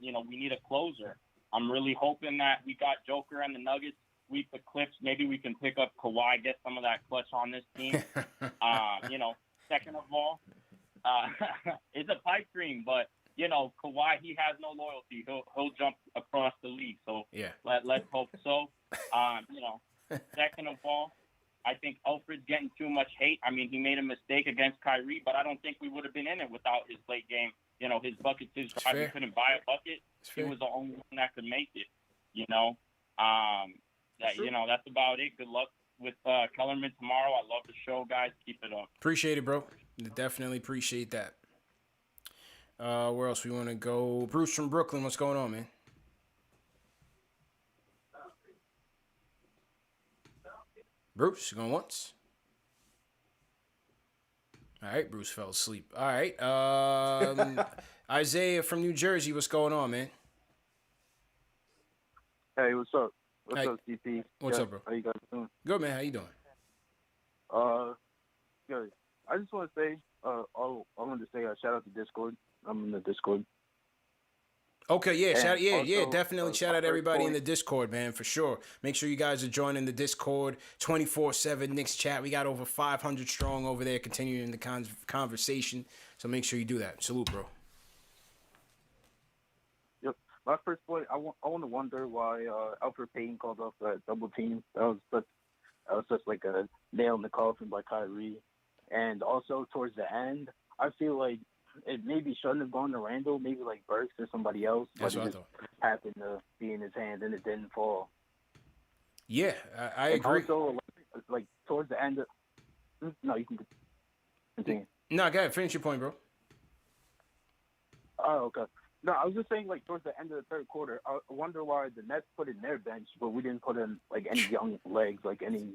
We need a closer. I'm really hoping that we got Joker and the Nuggets sweep the Clips. Maybe we can pick up Kawhi, get some of that clutch on this team. Second of all, it's a pipe dream, but Kawhi, he has no loyalty. He'll jump across the league. So let's hope so. Second of all, I think Alfred's getting too much hate. I mean, he made a mistake against Kyrie, but I don't think we would have been in it without his late game. His buckets, his drive, we couldn't buy a bucket. He was the only one that could make it. That's about it. Good luck with Kellerman tomorrow. I love the show, guys. Keep it up. Appreciate it, bro. Definitely appreciate that. Where else we want to go? Bruce from Brooklyn, what's going on, man? Bruce, going once? All right, Bruce fell asleep. All right. Isaiah from New Jersey, what's going on, man? Hey, what's up? What's up, CP? What's up, bro? How you guys doing? Good, man. How you doing? Good. I just want to say, I wanted to say shout out to Discord. I'm in the Discord. Okay, yeah, also, definitely shout out everybody in the Discord, man, for sure. Make sure you guys are joining the Discord 24/7 Knicks chat. We got over 500 strong over there, continuing the conversation. So make sure you do that. Salute, bro. Yep. My first point, I want to wonder why Alfred Payton called off that double team. That was such like a nail in the coffin by Kyrie. And also towards the end, I feel like it maybe shouldn't have gone to Randall, maybe like Burks or somebody else, That's but what it just happened to be in his hand and it didn't fall. Yeah, I agree. Also, like towards the end, no, you can continue. No, go ahead. Finish your point, bro. Oh, okay. No, I was just saying, like, towards the end of the third quarter, I wonder why the Nets put in their bench, but we didn't put in, like, any young legs, like any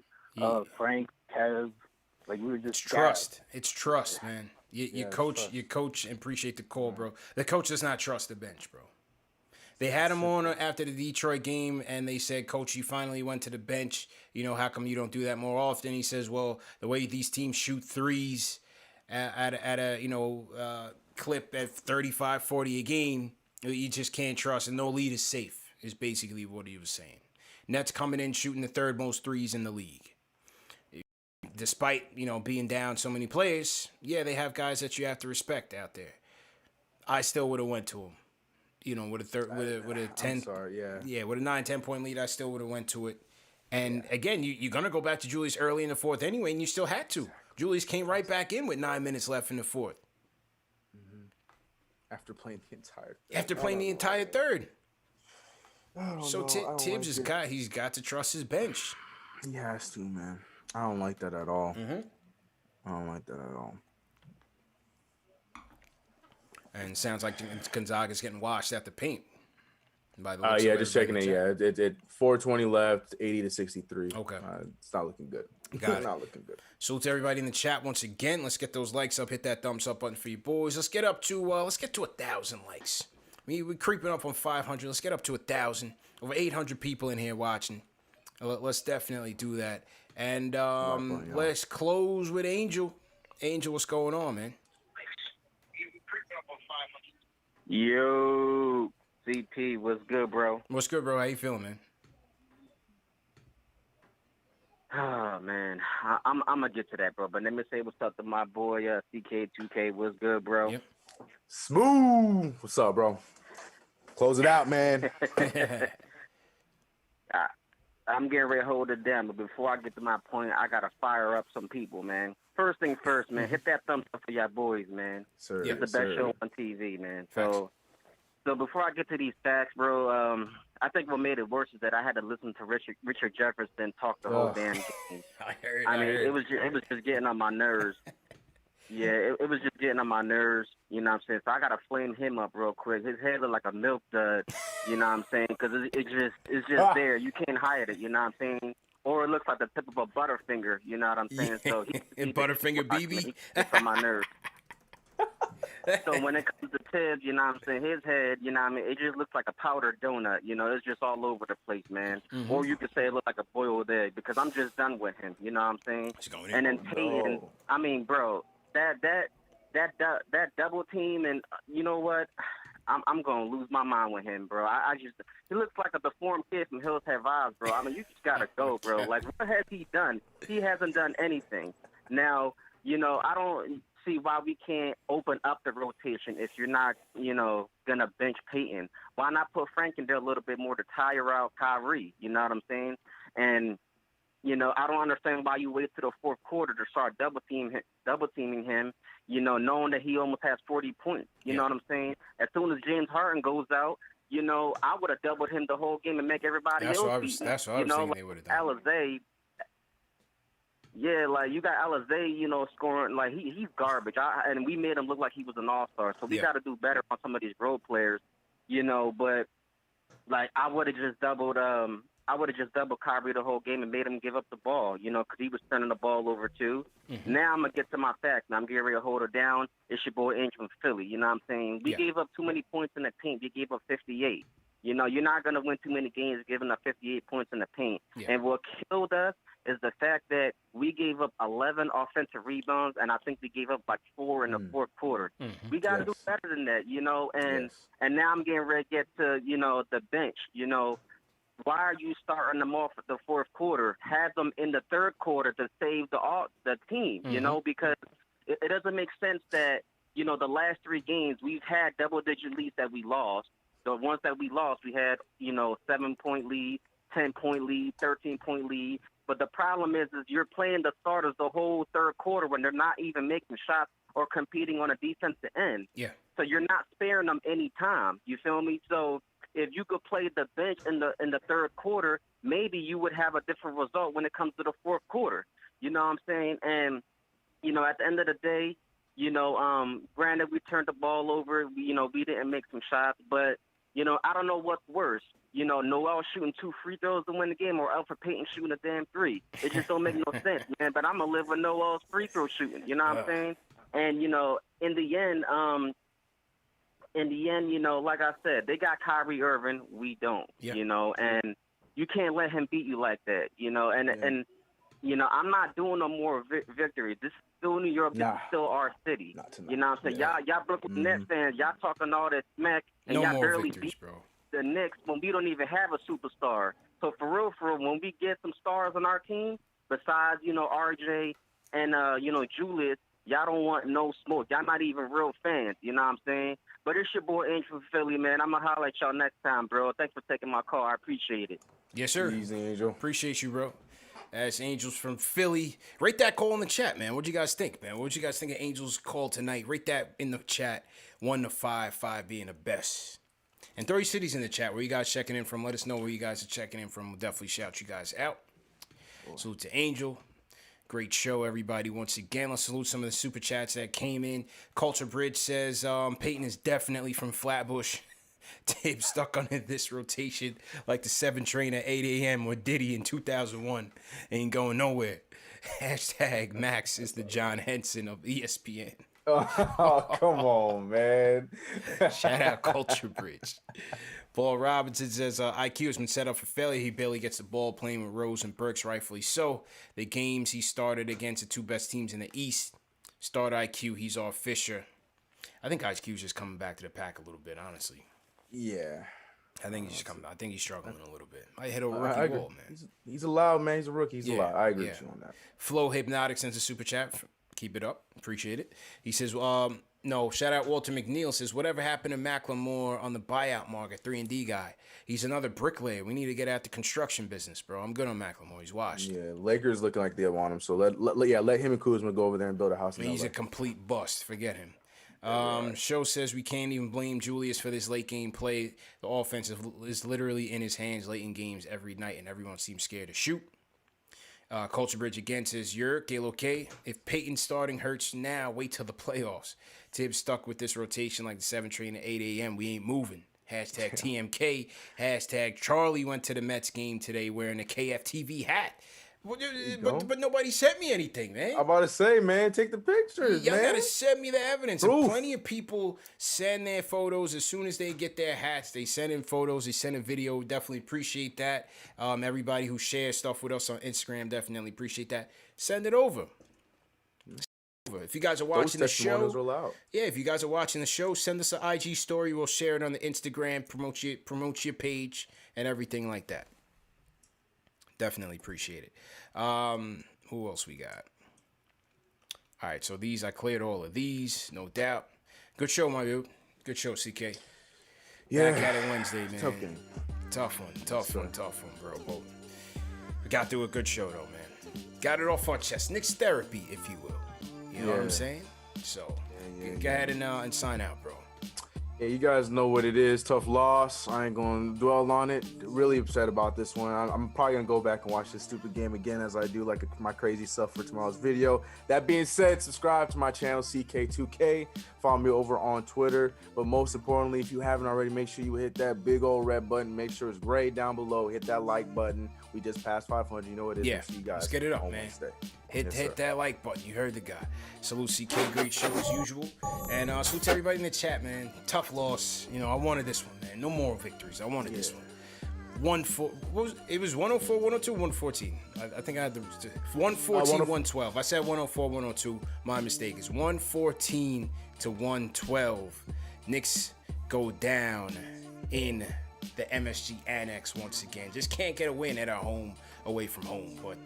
Frank, Kev. Like, we were just trust. It's trust, man. Your coach, appreciate the call, bro. The coach does not trust the bench, bro. They had him on after the Detroit game, and they said, Coach, you finally went to the bench. How come you don't do that more often? He says, well, the way these teams shoot threes at a clip at 35, 40 a game, you just can't trust, and no lead is safe, is basically what he was saying. Nets coming in shooting the third most threes in the league. despite, being down so many players, yeah, they have guys that you have to respect out there. I still would have went to him. With a 10. I'm sorry, yeah. Yeah, with a 9-10 point lead, I still would have went to it. And again, you're gonna go back to Julius early in the fourth anyway, and you still had to. Julius came right back in with 9 minutes left in the fourth. After playing the entire third. So like Tibbs he's got to trust his bench. He has to, man. I don't like that at all. I don't like that at all. And it sounds like Gonzaga's getting washed at the paint. By the yeah, just checking it. Yeah, it 4:20 left, 80-63. Okay, it's not looking good. Got it. Not looking good. Salute to everybody in the chat once again. Let's get those likes up. Hit that thumbs up button for you boys. Let's get to 1,000 likes. We're creeping up on 500. Let's get up to 1,000. Over 800 people in here watching. Let's definitely do that. And let's close with Angel. Angel, what's going on, man? Yo, CP, what's good, bro? What's good, bro? How you feeling, man? Oh, man, I'm gonna get to that, bro. But let me say what's up to my boy CK2K. What's good, bro? Yep. Smooth. What's up, bro? Close it out, man. I'm getting ready to hold it down, but before I get to my point, I gotta fire up some people, man. First thing first, man, hit that thumbs up for y'all boys, man. Sir, it's the best show on TV, man. So before I get to these facts, bro, I think what made it worse is that I had to listen to Richard Jefferson talk the whole damn game. I mean, it was just getting on my nerves. Yeah, it was just getting on my nerves, you know what I'm saying? So I got to flame him up real quick. His head looked like a milk dud, you know what I'm saying? Because it's just there. You can't hide it, you know what I'm saying? Or it looks like the tip of a Butterfinger, you know what I'm saying? So and Butterfinger BB? It's on my nerves. So when it comes to Tibbs, you know what I'm saying, his head, you know what I mean, it just looks like a powdered donut, you know, it's just all over the place, man. Mm-hmm. Or you could say it looks like a boiled egg because I'm just done with him, you know what I'm saying? And then Payton, I mean, bro, that double team, and you know what? I'm gonna lose my mind with him, bro. He looks like a deformed kid from Hills Have Eyes, bro. I mean, you just gotta go, bro. Like, what has he done? He hasn't done anything. Now, you know, I don't see why we can't open up the rotation if you're not, you know, gonna bench Payton. Why not put Frank in there a little bit more to tire out Kyrie? You know what I'm saying? And you know, I don't understand why you wait to the fourth quarter to start double teaming him, you know, knowing that he almost has 40 points. You know what I'm saying? As soon as James Harden goes out, you know, I would have doubled him the whole game and make everybody else beat him. That's what I was thinking they would have done. Alizé, yeah, like you got Alizé, you know, scoring like he's garbage. And we made him look like he was an all-star. So we got to do better on some of these role players, you know. But like I would have just doubled Kyrie the whole game and made him give up the ball, you know, because he was turning the ball over too. Mm-hmm. Now I'm going to get to my facts. Now I'm getting ready to hold her down. It's your boy Angel from Philly, you know what I'm saying? We gave up too many points in the paint. We gave up 58. You know, you're not going to win too many games giving up 58 points in the paint. Yeah. And what killed us is the fact that we gave up 11 offensive rebounds, and I think we gave up like 4 in the fourth quarter. Mm-hmm. We got to do better than that, you know, and now I'm getting ready to get to, you know, the bench, you know. Why are you starting them off at the fourth quarter? Have them in the third quarter to save the team, you know, because it doesn't make sense that, you know, the last 3 games we've had double-digit leads that we lost. The ones that we lost, we had, you know, 7-point lead, 10-point lead, 13-point lead. But the problem is you're playing the starters the whole third quarter when they're not even making shots or competing on a defensive end. Yeah. So you're not sparing them any time. You feel me? So if you could play the bench in the third quarter, maybe you would have a different result when it comes to the fourth quarter. You know what I'm saying? And, you know, at the end of the day, you know, granted, we turned the ball over. You know, we didn't make some shots. But, you know, I don't know what's worse. You know, Noel shooting 2 free throws to win the game or Alfred Payton shooting a damn 3. It just don't make no sense, man. But I'm going to live with Noel's free throw shooting. You know what I'm saying? And, you know, in the end, you know, like I said, they got Kyrie Irving. We don't, you know, and you can't let him beat you like that, you know. And you know, I'm not doing no more victory. This is still New York. This is still our city. You know what I'm saying? Y'all Brooklyn Nets fans, y'all talking all that smack, and y'all barely beat the Knicks when we don't even have a superstar. So for real, when we get some stars on our team, besides, you know, RJ and Julius, y'all don't want no smoke. Y'all not even real fans. You know what I'm saying? But it's your boy Angel from Philly, man. I'm gonna holler at y'all next time, bro. Thanks for taking my call. I appreciate it. Yes, sir. Easy, Angel. Appreciate you, bro. That's Angels from Philly. Rate that call in the chat, man. What'd you guys think, man? What'd you guys think of Angels' call tonight? Rate that in the chat. 1 to 5, 5 being the best. And throw your cities in the chat. Where you guys checking in from? Let us know where you guys are checking in from. We'll definitely shout you guys out. Salute to Angel. Great show, everybody. Once again, let's salute some of the super chats that came in. Culture Bridge says Peyton is definitely from Flatbush. Dave stuck on this rotation like the 7 train at 8 a.m. or Diddy in 2001. Ain't going nowhere. Hashtag Max is the John Henson of ESPN. Oh, come on, man. Shout out Culture Bridge. Paul Robinson says IQ has been set up for failure. He barely gets the ball playing with Rose and Burks, rightfully so. The games he started against the 2 best teams in the East. Start IQ, he's off Fisher. I think IQ's just coming back to the pack a little bit, honestly. Yeah. I think he's struggling a little bit. I hit a rookie wall, man. He's allowed, man. He's a rookie. He's allowed. I agree yeah. with you on that. Flow Hypnotic sends a super chat. Keep it up. Appreciate it. He says, no, shout out Walter McNeil says, whatever happened to Macklemore on the buyout market, 3-and-D guy? He's another bricklayer. We need to get out the construction business, bro. I'm good on Macklemore. He's washed. Yeah, Lakers looking like they want him. So let him and Kuzma go over there and build a house. He's a complete bust. Forget him. Show says we can't even blame Julius for this late game play. The offense is literally in his hands late in games every night, and everyone seems scared to shoot. Culture Bridge again says, Galo K. If Peyton starting hurts now, wait till the playoffs. Tibbs stuck with this rotation like the 7 train at 8 a.m. We ain't moving. Hashtag TMK. Hashtag Charlie went to the Mets game today wearing a KFTV hat. But nobody sent me anything, man. I'm about to say, man, take the pictures, Y'all man. gotta send me the evidence. Proof. And plenty of people send their photos as soon as they get their hats. They send in photos. They send a video. Definitely appreciate that. Everybody who shares stuff with us on Instagram, definitely appreciate that. Send it over. If you guys are watching the show, if you guys are watching the show, send us an IG story. We'll share it on the Instagram, promote your page, and everything like that. Definitely appreciate it. Who else we got? All right, so I cleared all of these, no doubt. Good show, my dude. Good show, CK. Yeah. Back at it Wednesday, man. Tough game. Tough one, bro. But we got through a good show, though, man. Got it off our chest. Knicks therapy, if you will. You know what I'm saying? So, go ahead and sign out, bro. Yeah, you guys know what it is. Tough loss. I ain't going to dwell on it. Really upset about this one. I'm probably going to go back and watch this stupid game again as I do like my crazy stuff for tomorrow's video. That being said, subscribe to my channel, CK2K. Follow me over on Twitter. But most importantly, if you haven't already, make sure you hit that big old red button. Make sure it's gray down below. Hit that like button. We just passed 500. You know what it is. Yeah, you guys let's get it up, man. Wednesday. Hit that like button. You heard the guy. Salute CK, great show as usual. And salute to everybody in the chat, man. Tough loss. You know, I wanted this one, man. No more victories. I wanted this one. 104. It was 104, 102, 114. I think I had the 114, 112. I said 104, 102. My mistake. It's 114 to 112. Knicks go down in the MSG Annex once again. Just can't get a win at our home, away from home. But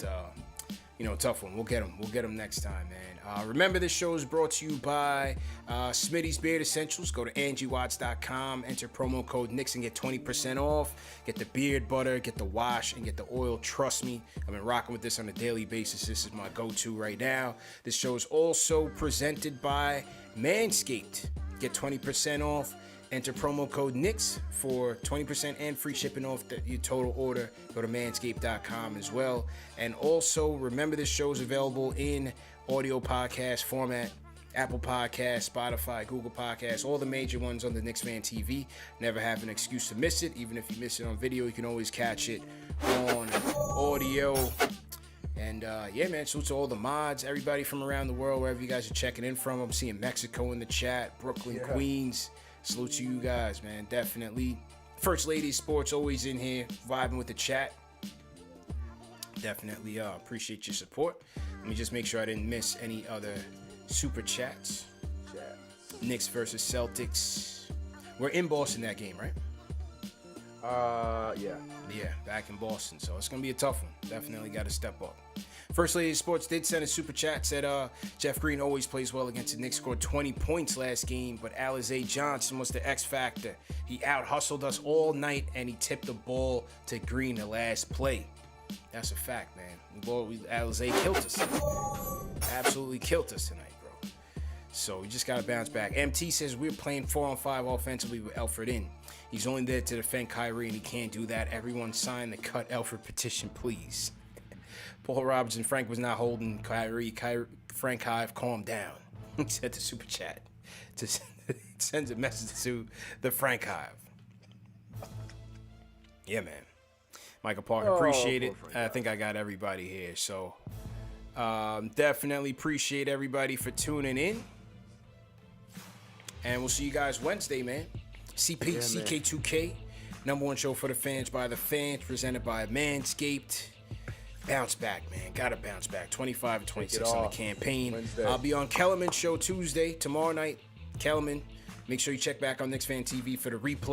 tough one. We'll get them next time, man. Remember, this show is brought to you by Smitty's Beard Essentials. Go to angiewatts.com, enter promo code Knicks and get 20% off. Get the beard butter, get the wash, and get the oil. Trust me, I've been rocking with this on a daily basis. This is my go-to right now. This show is also presented by Manscaped. Get 20% off. Enter promo code Knicks for 20% and free shipping off your total order. Go to manscaped.com as well. And also, remember, this show is available in audio podcast format. Apple Podcasts, Spotify, Google Podcasts, all the major ones on the KnicksFanTV. Never have an excuse to miss it. Even if you miss it on video, you can always catch it on audio. And man, salute to all the mods, everybody from around the world, wherever you guys are checking in from. I'm seeing Mexico in the chat, Brooklyn, Queens. Salute to you guys, man. Definitely. First Lady Sports always in here, vibing with the chat. Definitely appreciate your support. Let me just make sure I didn't miss any other super chats. Knicks versus Celtics. We're in Boston that game, right? Yeah. Yeah, back in Boston. So it's going to be a tough one. Definitely got to step up. First Lady of Sports did send a super chat, said Jeff Green always plays well against the Knicks, scored 20 points last game, but Alizé Johnson was the X factor. He out-hustled us all night, and he tipped the ball to Green the last play. That's a fact, man. Alizé killed us. Absolutely killed us tonight, bro. So we just got to bounce back. MT says we're playing 4-on-5 offensively with Elfrid in. He's only there to defend Kyrie, and he can't do that. Everyone sign the cut Elfrid petition, please. Paul Robertson, Frank was not holding Kyrie. Frank Hive, calm down. He said the super chat. Sends a message to the Frank Hive. Yeah, man. Michael Parker, appreciate it. I think I got everybody here. So definitely appreciate everybody for tuning in. And we'll see you guys Wednesday, man. CK2K, #1 show for the fans by the fans, presented by Manscaped. Bounce back, man. Gotta bounce back. 25 and 26 on the campaign. Wednesday. I'll be on Kellerman's show Tuesday, tomorrow night. Kellerman, make sure you check back on KnicksFanTV for the replay.